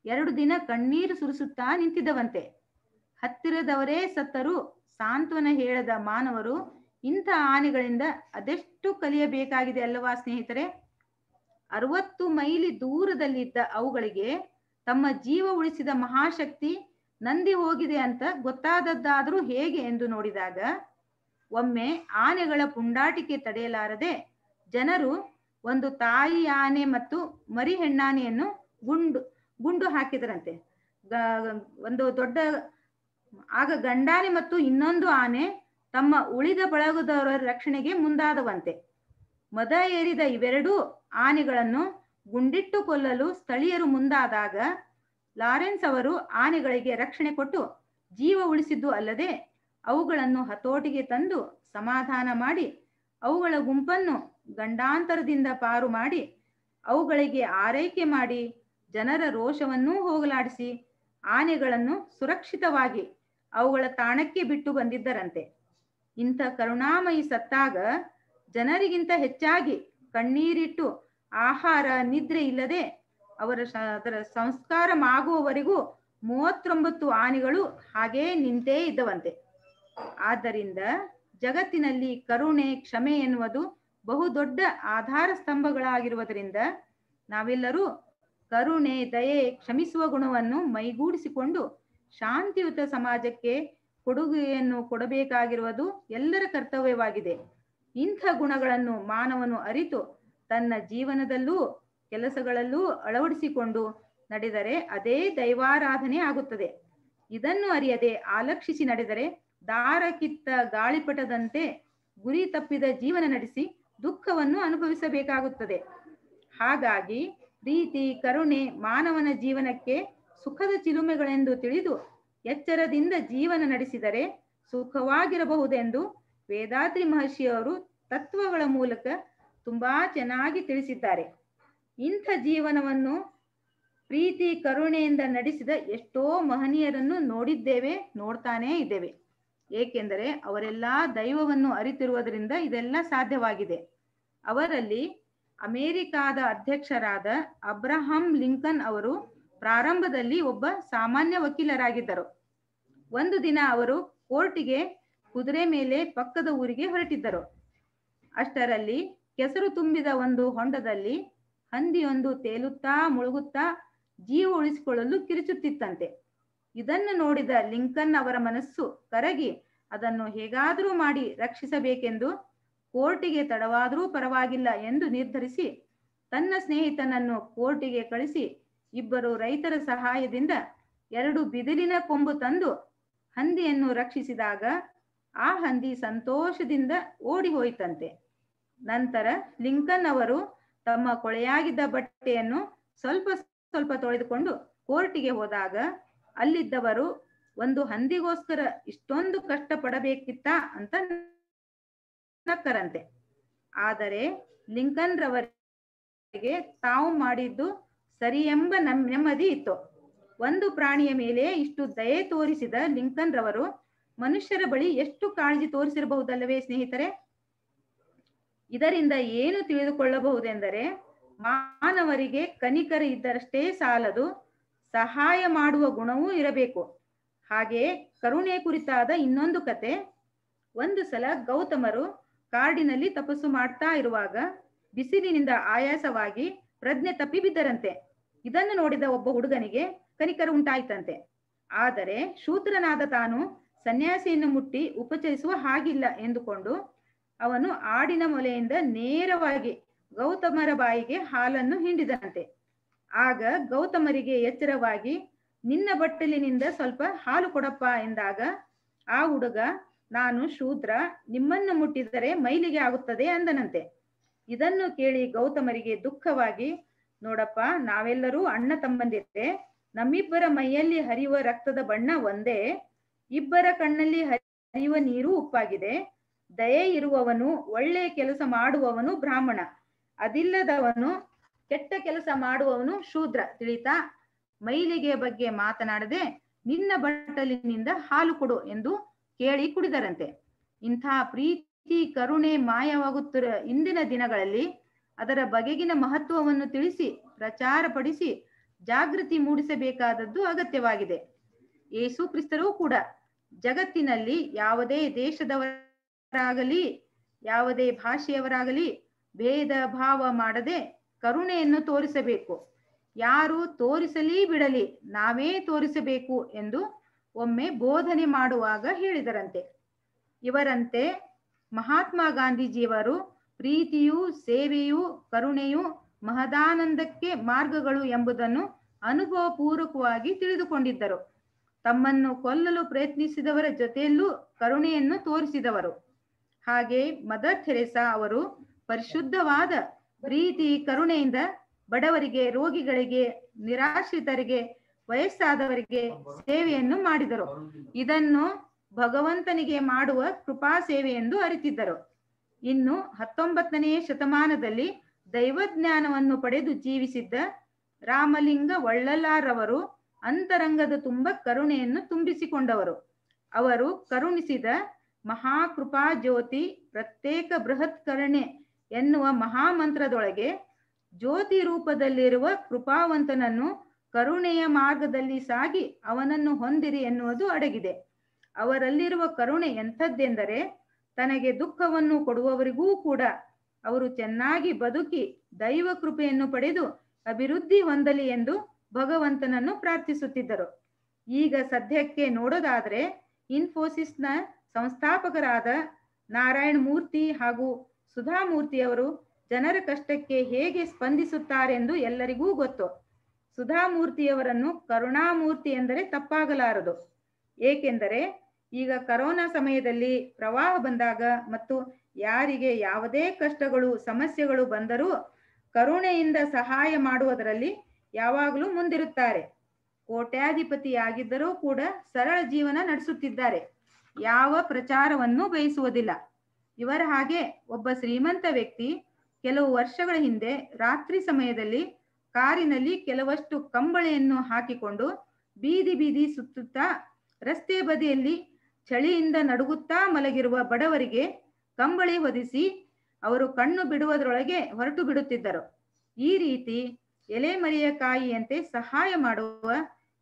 2 ದಿನ ಕಣ್ಣೀರು ಸುರಿಸುತ್ತಾ ನಿಂತಿದ್ದವಂತೆ. ಹತ್ತಿರದವರೇ ಸತ್ತರೂ ಸಾಂತ್ವನ ಹೇಳದ ಮಾನವರು ಇಂಥ ಆನೆಗಳಿಂದ ಅದೆಷ್ಟು ಕಲಿಯಬೇಕಾಗಿದೆ ಅಲ್ಲವಾ ಸ್ನೇಹಿತರೆ? 60 ಮೈಲಿ ದೂರದಲ್ಲಿದ್ದ ಅವುಗಳಿಗೆ ತಮ್ಮ ಜೀವ ಉಳಿಸಿದ ಮಹಾಶಕ್ತಿ ನಂದಿ ಹೋಗಿದೆ ಅಂತ ಗೊತ್ತಾದದ್ದಾದರೂ ಹೇಗೆ ಎಂದು ನೋಡಿದಾಗ ಒಮ್ಮೆ ಆನೆಗಳ ಪುಂಡಾಟಿಕೆ ತಡೆಯಲಾರದೆ ಜನರು ಒಂದು ತಾಯಿ ಆನೆ ಮತ್ತು ಮರಿ ಹೆಣ್ಣಾನೆಯನ್ನು ಗುಂಡು ಹಾಕಿದರಂತೆ. ಒಂದು ದೊಡ್ಡ ಆಗ ಗಂಡಾನೆ ಮತ್ತು ಇನ್ನೊಂದು ಆನೆ ತಮ್ಮ ಉಳಿದ ಬಳಗದವರ ರಕ್ಷಣೆಗೆ ಮುಂದಾದವಂತೆ. ಮದ ಏರಿದ ಇವೆರಡೂ ಆನೆಗಳನ್ನು ಗುಂಡಿಟ್ಟು ಕೊಲ್ಲಲು ಸ್ಥಳೀಯರು ಮುಂದಾದಾಗ ಲಾರೆನ್ಸ್ ಅವರು ಆನೆಗಳಿಗೆ ರಕ್ಷಣೆ ಕೊಟ್ಟು ಜೀವ ಉಳಿಸಿದ್ದು ಅಲ್ಲದೆ ಅವುಗಳನ್ನು ಹತೋಟಿಗೆ ತಂದು ಸಮಾಧಾನ ಮಾಡಿ ಅವುಗಳ ಗುಂಪನ್ನು ಗಂಡಾಂತರದಿಂದ ಪಾರು ಮಾಡಿ ಅವುಗಳಿಗೆ ಆರೈಕೆ ಮಾಡಿ ಜನರ ರೋಷವನ್ನೂ ಹೋಗಲಾಡಿಸಿ ಆನೆಗಳನ್ನು ಸುರಕ್ಷಿತವಾಗಿ ಅವುಗಳ ತಾಣಕ್ಕೆ ಬಿಟ್ಟು ಬಂದಿದ್ದರಂತೆ. ಇಂಥ ಕರುಣಾಮಯಿ ಸತ್ತಾಗ ಜನರಿಗಿಂತ ಹೆಚ್ಚಾಗಿ ಕಣ್ಣೀರಿಟ್ಟು ಆಹಾರ ನಿದ್ರೆ ಇಲ್ಲದೆ ಅದರ ಸಂಸ್ಕಾರ ಆಗುವವರೆಗೂ 39 ಆನೆಗಳು ಹಾಗೇ ನಿಂತೇ ಇದ್ದವಂತೆ. ಆದ್ದರಿಂದ ಜಗತ್ತಿನಲ್ಲಿ ಕರುಣೆ ಕ್ಷಮೆ ಎನ್ನುವುದು ಬಹುದೊಡ್ಡ ಆಧಾರ ಸ್ತಂಭಗಳಾಗಿರುವುದರಿಂದ ನಾವೆಲ್ಲರೂ ಕರುಣೆ ದಯೆ ಕ್ಷಮಿಸುವ ಗುಣವನ್ನು ಮೈಗೂಡಿಸಿಕೊಂಡು ಶಾಂತಿಯುತ ಸಮಾಜಕ್ಕೆ ಕೊಡುಗೆಯನ್ನು ಕೊಡಬೇಕಾಗಿರುವುದು ಎಲ್ಲರ ಕರ್ತವ್ಯವಾಗಿದೆ. ಇಂಥ ಗುಣಗಳನ್ನು ಮಾನವನು ಅರಿತು ತನ್ನ ಜೀವನದಲ್ಲೂ ಕೆಲಸಗಳಲ್ಲೂ ಅಳವಡಿಸಿಕೊಂಡು ನಡೆದರೆ ಅದೇ ದೈವಾರಾಧನೆ ಆಗುತ್ತದೆ. ಇದನ್ನು ಅರಿಯದೆ ಆಲಕ್ಷಿಸಿ ನಡೆದರೆ ದಾರ ಕಿತ್ತ ಗಾಳಿಪಟದಂತೆ ಗುರಿ ತಪ್ಪಿದ ಜೀವನ ನಡೆಸಿ ದುಃಖವನ್ನು ಅನುಭವಿಸಬೇಕಾಗುತ್ತದೆ. ಹಾಗಾಗಿ ಪ್ರೀತಿ ಕರುಣೆ ಮಾನವನ ಜೀವನಕ್ಕೆ ಸುಖದ ಚಿಲುಮೆಗಳೆಂದು ತಿಳಿದು ಎಚ್ಚರದಿಂದ ಜೀವನ ನಡೆಸಿದರೆ ಸುಖವಾಗಿರಬಹುದೆಂದು ವೇದಾದ್ರಿ ಮಹರ್ಷಿಯವರು ತತ್ವಗಳ ಮೂಲಕ ತುಂಬಾ ಚೆನ್ನಾಗಿ ತಿಳಿಸಿದ್ದಾರೆ. ಇಂಥ ಜೀವನವನ್ನು ಪ್ರೀತಿ ಕರುಣೆಯಿಂದ ನಡೆಸಿದ ಎಷ್ಟೋ ಮಹನೀಯರನ್ನು ನೋಡಿದ್ದೇವೆ, ನೋಡ್ತಾನೇ ಇದ್ದೇವೆ. ಏಕೆಂದರೆ ಅವರೆಲ್ಲ ದೈವವನ್ನು ಅರಿತಿರುವುದರಿಂದ ಇದೆಲ್ಲ ಸಾಧ್ಯವಾಗಿದೆ. ಅವರಲ್ಲಿ ಅಮೆರಿಕಾದ ಅಧ್ಯಕ್ಷರಾದ ಅಬ್ರಹಾಂ ಲಿಂಕನ್ ಅವರು ಪ್ರಾರಂಭದಲ್ಲಿ ಒಬ್ಬ ಸಾಮಾನ್ಯ ವಕೀಲರಾಗಿದ್ದರು. ಒಂದು ದಿನ ಅವರು ಕೋರ್ಟಿಗೆ ಕುದುರೆ ಮೇಲೆ ಪಕ್ಕದ ಊರಿಗೆ ಹೊರಟಿದ್ದರು. ಅಷ್ಟರಲ್ಲಿ ಕೆಸರು ತುಂಬಿದ ಒಂದು ಹೊಂಡದಲ್ಲಿ ಹಂದಿಯೊಂದು ತೇಲುತ್ತಾ ಮುಳುಗುತ್ತಾ ಜೀವ ಉಳಿಸಿಕೊಳ್ಳಲು ಕಿರಿಚುತ್ತಿತ್ತಂತೆ. ಇದನ್ನು ನೋಡಿದ ಲಿಂಕನ್ ಅವರ ಮನಸ್ಸು ಕರಗಿ ಅದನ್ನು ಹೇಗಾದರೂ ಮಾಡಿ ರಕ್ಷಿಸಬೇಕೆಂದು ಕೋರ್ಟಿಗೆ ತಡವಾದರೂ ಪರವಾಗಿಲ್ಲ ಎಂದು ನಿರ್ಧರಿಸಿ ತನ್ನ ಸ್ನೇಹಿತನನ್ನು ಕೋರ್ಟಿಗೆ ಕಳಿಸಿ ಇಬ್ಬರು ರೈತರ ಸಹಾಯದಿಂದ 2 ಬಿದಿರಿನ ಕೊಂಬು ತಂದು ಹಂದಿಯನ್ನು ರಕ್ಷಿಸಿದಾಗ ಆ ಹಂದಿ ಸಂತೋಷದಿಂದ ಓಡಿ ಹೋಯಿತಂತೆ. ನಂತರ ಲಿಂಕನ್ ಅವರು ತಮ್ಮ ಕೊಳೆಯಾಗಿದ್ದ ಬಟ್ಟೆಯನ್ನು ಸ್ವಲ್ಪ ಸ್ವಲ್ಪ ತೊಳೆದುಕೊಂಡು ಕೋರ್ಟಿಗೆ ಹೋದಾಗ ಅಲ್ಲಿದ್ದವರು ಒಂದು ಹಂದಿಗೋಸ್ಕರ ಇಷ್ಟೊಂದು ಕಷ್ಟ ಪಡಬೇಕಿತ್ತ ಅಂತ ನಕ್ಕರಂತೆ. ಆದರೆ ಲಿಂಕನ್ ರವರಿಗೆ ತಾವು ಮಾಡಿದ್ದು ಸರಿ ಎಂಬ ನೆಮ್ಮದಿ ಇತ್ತು. ಒಂದು ಪ್ರಾಣಿಯ ಮೇಲೆ ಇಷ್ಟು ದಯೆ ತೋರಿಸಿದ ಲಿಂಕನ್ ರವರು ಮನುಷ್ಯರ ಬಳಿ ಎಷ್ಟು ಕಾಳಜಿ ತೋರಿಸಿರಬಹುದಲ್ಲವೇ ಸ್ನೇಹಿತರೆ? ಇದರಿಂದ ಏನು ತಿಳಿದುಕೊಳ್ಳಬಹುದೆಂದರೆ ಮಾನವರಿಗೆ ಕನಿಕರ ಇದ್ದರಷ್ಟೇ ಸಾಲದು, ಸಹಾಯ ಮಾಡುವ ಗುಣವೂ ಇರಬೇಕು. ಹಾಗೆ ಕರುಣೆ ಕುರಿತಾದ ಇನ್ನೊಂದು ಕತೆ. ಒಂದು ಸಲ ಗೌತಮರು ಕಾಡಿನಲ್ಲಿ ತಪಸ್ಸು ಮಾಡ್ತಾ ಇರುವಾಗ ಬಿಸಿಲಿನಿಂದ ಆಯಾಸವಾಗಿ ಪ್ರಜ್ಞೆ ತಪ್ಪಿ ಬಿದ್ದರಂತೆ. ಇದನ್ನು ನೋಡಿದ ಒಬ್ಬ ಹುಡುಗನಿಗೆ ಕನಿಕರ ಉಂಟಾಯ್ತಂತೆ. ಆದರೆ ಶೂದ್ರನಾದ ತಾನು ಸನ್ಯಾಸಿಯನ್ನು ಮುಟ್ಟಿ ಉಪಚರಿಸುವ ಹಾಗಿಲ್ಲ ಎಂದುಕೊಂಡು ಅವನು ಆಡಿನ ಮೊಲೆಯಿಂದ ನೇರವಾಗಿ ಗೌತಮರ ಬಾಯಿಗೆ ಹಾಲನ್ನು ಹಿಂಡಿದಂತೆ. ಆಗ ಗೌತಮರಿಗೆ ಎಚ್ಚರವಾಗಿ ನಿನ್ನ ಬಟ್ಟಲಿನಿಂದ ಸ್ವಲ್ಪ ಹಾಲು ಕೊಡಪ್ಪ ಎಂದಾಗ ಆ ಹುಡುಗ ನಾನು ಶೂದ್ರ, ನಿಮ್ಮನ್ನು ಮುಟ್ಟಿದರೆ ಮೈಲಿಗೆ ಆಗುತ್ತದೆ ಅಂದನಂತೆ. ಇದನ್ನು ಕೇಳಿ ಗೌತಮರಿಗೆ ದುಃಖವಾಗಿ ನೋಡಪ್ಪ, ನಾವೆಲ್ಲರೂ ಅಣ್ಣ ತಮ್ಮಂದಿರೇ, ನಮ್ಮಿಬ್ಬರ ಮೈಯಲ್ಲಿ ಹರಿಯುವ ರಕ್ತದ ಬಣ್ಣ ಒಂದೇ, ಇಬ್ಬರ ಕಣ್ಣಲ್ಲಿ ಹರಿಯುವ ನೀರು ಉಪ್ಪಾಗಿದೆ. ದಯೆ ಇರುವವನು ಒಳ್ಳೆಯ ಕೆಲಸ ಮಾಡುವವನು ಬ್ರಾಹ್ಮಣ, ಅದಿಲ್ಲದವನು ಕೆಟ್ಟ ಕೆಲಸ ಮಾಡುವವನು ಶೂದ್ರ, ತಿಳಿತಾ? ಮೈಲಿಗೆ ಬಗ್ಗೆ ಮಾತನಾಡದೆ ನಿನ್ನ ಬಟ್ಟಲಿನಿಂದ ಹಾಲು ಕೊಡು ಎಂದು ಕೇಳಿ ಕುಡಿದರಂತೆ. ಇಂಥ ಪ್ರೀತಿ ಕರುಣೆ ಮಾಯವಾಗುತ್ತಿರುವ ಇಂದಿನ ದಿನಗಳಲ್ಲಿ ಅದರ ಬಗೆಗಿನ ಮಹತ್ವವನ್ನು ತಿಳಿಸಿ ಪ್ರಚಾರಪಡಿಸಿ ಜಾಗೃತಿ ಮೂಡಿಸಬೇಕಾದದ್ದು ಅಗತ್ಯವಾಗಿದೆ. ಯೇಸು ಕ್ರಿಸ್ತರೂ ಕೂಡ ಜಗತ್ತಿನಲ್ಲಿ ಯಾವುದೇ ದೇಶದವರಾಗಲಿ ಯಾವುದೇ ಭಾಷೆಯವರಾಗಲಿ ಭೇದ ಭಾವ ಮಾಡದೆ ಕರುಣೆಯನ್ನು ತೋರಿಸಬೇಕು. ಯಾರು ತೋರಿಸಲಿ ಬಿಡಲಿ ನಾವೇ ತೋರಿಸಬೇಕು ಎಂದು ಒಮ್ಮೆ ಬೋಧನೆ ಮಾಡುವಾಗ ಹೇಳಿದರಂತೆ. ಇವರಂತೆ ಮಹಾತ್ಮ ಗಾಂಧೀಜಿಯವರು ಪ್ರೀತಿಯು, ಸೇವೆಯು, ಕರುಣೆಯು ಮಹದಾನಂದಕ್ಕೆ ಮಾರ್ಗಗಳು ಎಂಬುದನ್ನು ಅನುಭವಪೂರ್ವಕವಾಗಿ ತಿಳಿದುಕೊಂಡಿದ್ದರು. ತಮ್ಮನ್ನು ಕೊಲ್ಲಲು ಪ್ರಯತ್ನಿಸಿದವರ ಜೊತೆಯಲ್ಲೂ ಕರುಣೆಯನ್ನು ತೋರಿಸಿದವರು. ಹಾಗೆ ಮದರ್ ಥೆರೇಸಾ ಅವರು ಪರಿಶುದ್ಧವಾದ ಪ್ರೀತಿ ಕರುಣೆಯಿಂದ ಬಡವರಿಗೆ, ರೋಗಿಗಳಿಗೆ, ನಿರಾಶ್ರಿತರಿಗೆ, ವಯಸ್ಸಾದವರಿಗೆ ಸೇವೆಯನ್ನು ಮಾಡಿದರು. ಇದನ್ನು ಭಗವಂತನಿಗೆ ಮಾಡುವ ಕೃಪಾ ಸೇವೆ ಎಂದು ಅರಿತಿದ್ದರು. ಇನ್ನು 19ನೇ ಶತಮಾನದಲ್ಲಿ ದೈವಜ್ಞಾನವನ್ನು ಪಡೆದು ಜೀವಿಸಿದ್ದ ರಾಮಲಿಂಗ ವಳ್ಳಲಾರವರು ಅಂತರಂಗದ ತುಂಬ ಕರುಣೆಯನ್ನು ತುಂಬಿಸಿಕೊಂಡವರು. ಅವರು ಕರುಣಿಸಿದ ಮಹಾಕೃಪಾ ಜ್ಯೋತಿ ಪ್ರತ್ಯೇಕ ಬೃಹತ್ ಕರುಣೆ ಎನ್ನುವ ಮಹಾಮಂತ್ರದೊಳಗೆ ಜ್ಯೋತಿ ರೂಪದಲ್ಲಿರುವ ಕೃಪಾವಂತನನ್ನು ಕರುಣೆಯ ಮಾರ್ಗದಲ್ಲಿ ಸಾಗಿ ಅವನನ್ನು ಹೊಂದಿರಿ ಎನ್ನುವುದು ಅಡಗಿದೆ. ಅವರಲ್ಲಿರುವ ಕರುಣೆ ಎಂಥದ್ದೆಂದರೆ ತನಗೆ ದುಃಖವನ್ನು ಕೊಡುವವರಿಗೂ ಕೂಡ ಅವರು ಚೆನ್ನಾಗಿ ಬದುಕಿ ದೈವ ಕೃಪೆಯನ್ನು ಪಡೆದು ಅಭಿವೃದ್ಧಿ ಹೊಂದಲಿ ಎಂದು ಭಗವಂತನನ್ನು ಪ್ರಾರ್ಥಿಸುತ್ತಿದ್ದರು. ಈಗ ಸದ್ಯಕ್ಕೆ ನೋಡೋದಾದ್ರೆ ಇನ್ಫೋಸಿಸ್ನ ಸಂಸ್ಥಾಪಕರಾದ ನಾರಾಯಣ ಮೂರ್ತಿ ಹಾಗೂ ಸುಧಾಮೂರ್ತಿಯವರು ಜನರ ಕಷ್ಟಕ್ಕೆ ಹೇಗೆ ಸ್ಪಂದಿಸುತ್ತಾರೆಂದು ಎಲ್ಲರಿಗೂ ಗೊತ್ತು. ಸುಧಾಮೂರ್ತಿಯವರನ್ನು ಕರುಣಾಮೂರ್ತಿ ಎಂದರೆ ತಪ್ಪಾಗಲಾರದು. ಏಕೆಂದರೆ ಈಗ ಕರೋನಾ ಸಮಯದಲ್ಲಿ ಪ್ರವಾಹ ಬಂದಾಗ ಮತ್ತು ಯಾರಿಗೆ ಯಾವುದೇ ಕಷ್ಟಗಳು, ಸಮಸ್ಯೆಗಳು ಬಂದರೂ ಕರುಣೆಯಿಂದ ಸಹಾಯ ಮಾಡುವುದರಲ್ಲಿ ಯಾವಾಗಲೂ ಮುಂದಿರುತ್ತಾರೆ. ಕೋಟ್ಯಾಧಿಪತಿಯಾಗಿದ್ದರೂ ಕೂಡ ಸರಳ ಜೀವನ ನಡೆಸುತ್ತಿದ್ದಾರೆ. ಯಾವ ಪ್ರಚಾರವನ್ನು ಬಯಸುವುದಿಲ್ಲ. ಇವರ ಹಾಗೆ ಒಬ್ಬ ಶ್ರೀಮಂತ ವ್ಯಕ್ತಿ ಕೆಲವು ವರ್ಷಗಳ ಹಿಂದೆ ರಾತ್ರಿ ಸಮಯದಲ್ಲಿ ಕಾರಿನಲ್ಲಿ ಕೆಲವಷ್ಟು ಕಂಬಳಿಯನ್ನು ಹಾಕಿಕೊಂಡು ಬೀದಿ ಬೀದಿ ಸುತ್ತುತ್ತಾ ರಸ್ತೆ ಬದಿಯಲ್ಲಿ ಚಳಿಯಿಂದ ನಡುಗುತ್ತಾ ಮಲಗಿರುವ ಬಡವರಿಗೆ ಕಂಬಳಿ ಹೊದಿಸಿ ಅವರು ಕಣ್ಣು ಬಿಡುವುದರೊಳಗೆ ಹೊರಟು ಬಿಡುತ್ತಿದ್ದರು. ಈ ರೀತಿ ಎಲೆಮರೆಯ ಕಾಯಿಯಂತೆ ಸಹಾಯ ಮಾಡುವ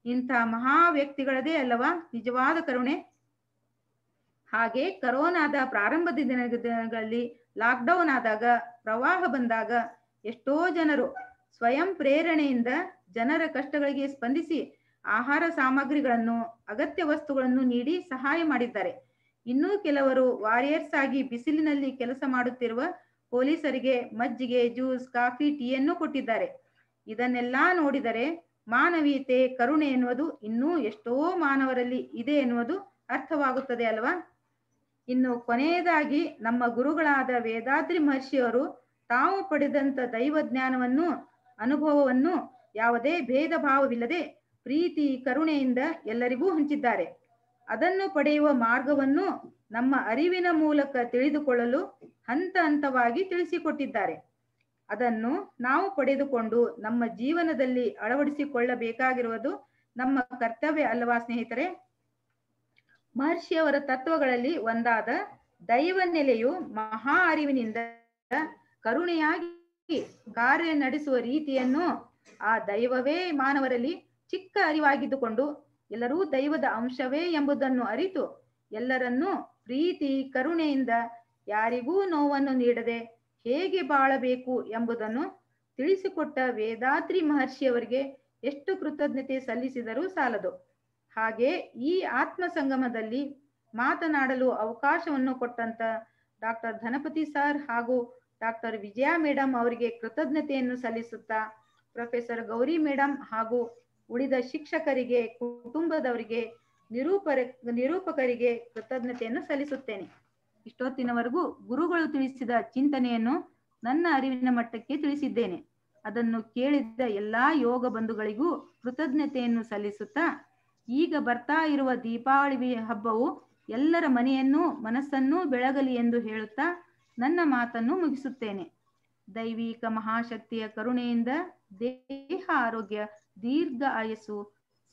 ಇಂಥ ಮಹಾ ವ್ಯಕ್ತಿಗಳದೇ ಅಲ್ಲವಾ ನಿಜವಾದ ಕರುಣೆ. ಹಾಗೆ ಕರೋನಾದ ಪ್ರಾರಂಭದ ದಿನಗಳಲ್ಲಿ ಲಾಕ್ಡೌನ್ ಆದಾಗ, ಪ್ರವಾಹ ಬಂದಾಗ ಎಷ್ಟೋ ಜನರು ಸ್ವಯಂ ಪ್ರೇರಣೆಯಿಂದ ಜನರ ಕಷ್ಟಗಳಿಗೆ ಸ್ಪಂದಿಸಿ ಆಹಾರ ಸಾಮಗ್ರಿಗಳನ್ನು, ಅಗತ್ಯ ವಸ್ತುಗಳನ್ನು ನೀಡಿ ಸಹಾಯ ಮಾಡಿದ್ದಾರೆ. ಇನ್ನೂ ಕೆಲವರು ವಾರಿಯರ್ಸ್ ಆಗಿ ಬಿಸಿಲಿನಲ್ಲಿ ಕೆಲಸ ಮಾಡುತ್ತಿರುವ ಪೊಲೀಸರಿಗೆ ಮಜ್ಜಿಗೆ, ಜ್ಯೂಸ್, ಕಾಫಿ, ಟೀಯನ್ನು ಕೊಟ್ಟಿದ್ದಾರೆ. ಇದನ್ನೆಲ್ಲ ನೋಡಿದರೆ ಮಾನವೀಯತೆ, ಕರುಣೆ ಎನ್ನುವುದು ಇನ್ನೂ ಎಷ್ಟೋ ಮಾನವರಲ್ಲಿ ಇದೆ ಎನ್ನುವುದು ಅರ್ಥವಾಗುತ್ತದೆ ಅಲ್ವಾ. ಇನ್ನು ಕೊನೆಯದಾಗಿ ನಮ್ಮ ಗುರುಗಳಾದ ವೇದಾದ್ರಿ ಮಹರ್ಷಿಯವರು ತಾವು ಪಡೆದಂತ ದೈವಜ್ಞಾನವನ್ನು, ಅನುಭವವನ್ನು ಯಾವುದೇ ಭೇದ ಭಾವವಿಲ್ಲದೆ ಪ್ರೀತಿ ಕರುಣೆಯಿಂದ ಎಲ್ಲರಿಗೂ ಹಂಚಿದ್ದಾರೆ. ಅದನ್ನು ಪಡೆಯುವ ಮಾರ್ಗವನ್ನು ನಮ್ಮ ಅರಿವಿನ ಮೂಲಕ ತಿಳಿದುಕೊಳ್ಳಲು ಹಂತ ಹಂತವಾಗಿ ತಿಳಿಸಿಕೊಟ್ಟಿದ್ದಾರೆ. ಅದನ್ನು ನಾವು ಪಡೆದುಕೊಂಡು ನಮ್ಮ ಜೀವನದಲ್ಲಿ ಅಳವಡಿಸಿಕೊಳ್ಳಬೇಕಾಗಿರುವುದು ನಮ್ಮ ಕರ್ತವ್ಯ ಅಲ್ಲವಾ ಸ್ನೇಹಿತರೆ. ಮಹರ್ಷಿಯವರ ತತ್ವಗಳಲ್ಲಿ ಒಂದಾದ ದೈವ ನೆಲೆಯು ಮಹಾ ಅರಿವಿನಿಂದ ಕರುಣೆಯಾಗಿ ಕಾರ್ಯ ನಡೆಸುವ ರೀತಿಯನ್ನು ಆ ದೈವವೇ ಮಾನವರಲ್ಲಿ ಚಿಕ್ಕ ಅರಿವಾಗಿದ್ದುಕೊಂಡು ಎಲ್ಲರೂ ದೈವದ ಅಂಶವೇ ಎಂಬುದನ್ನು ಅರಿತು ಎಲ್ಲರನ್ನೂ ಪ್ರೀತಿ ಕರುಣೆಯಿಂದ ಯಾರಿಗೂ ನೋವನ್ನು ನೀಡದೆ ಹೇಗೆ ಬಾಳಬೇಕು ಎಂಬುದನ್ನು ತಿಳಿಸಿಕೊಟ್ಟ ವೇದಾದ್ರಿ ಮಹರ್ಷಿಯವರಿಗೆ ಎಷ್ಟು ಕೃತಜ್ಞತೆ ಸಲ್ಲಿಸಿದರೂ ಸಾಲದು. ಹಾಗೆ ಈ ಆತ್ಮ ಸಂಗಮದಲ್ಲಿ ಮಾತನಾಡಲು ಅವಕಾಶವನ್ನು ಕೊಟ್ಟಂತ ಡಾಕ್ಟರ್ ಧನಪತಿ ಸರ್ ಹಾಗೂ ಡಾಕ್ಟರ್ ವಿಜಯ ಮೇಡಮ್ ಅವರಿಗೆ ಕೃತಜ್ಞತೆಯನ್ನು ಸಲ್ಲಿಸುತ್ತಾ, ಪ್ರೊಫೆಸರ್ ಗೌರಿ ಮೇಡಮ್ ಹಾಗೂ ಉಳಿದ ಶಿಕ್ಷಕರಿಗೆ, ಕುಟುಂಬದವರಿಗೆ, ನಿರೂಪಕರಿಗೆ ಕೃತಜ್ಞತೆಯನ್ನು ಸಲ್ಲಿಸುತ್ತೇನೆ. ಇಷ್ಟೊತ್ತಿನವರೆಗೂ ಗುರುಗಳು ತಿಳಿಸಿದ ಚಿಂತನೆಯನ್ನು ನನ್ನ ಅರಿವಿನ ಮಟ್ಟಕ್ಕೆ ತಿಳಿಸಿದ್ದೇನೆ. ಅದನ್ನು ಕೇಳಿದ ಎಲ್ಲಾ ಯೋಗ ಬಂಧುಗಳಿಗೂ ಕೃತಜ್ಞತೆಯನ್ನು ಸಲ್ಲಿಸುತ್ತಾ, ಈಗ ಬರ್ತಾ ಇರುವ ದೀಪಾವಳಿ ಹಬ್ಬವು ಎಲ್ಲರ ಮನೆಯನ್ನೂ ಮನಸ್ಸನ್ನೂ ಬೆಳಗಲಿ ಎಂದು ಹೇಳುತ್ತಾ ನನ್ನ ಮಾತನ್ನು ಮುಗಿಸುತ್ತೇನೆ. ದೈವಿಕ ಮಹಾಶಕ್ತಿಯ ಕರುಣೆಯಿಂದ ದೇಹ ಆರೋಗ್ಯ, ದೀರ್ಘ ಆಯಸ್ಸು,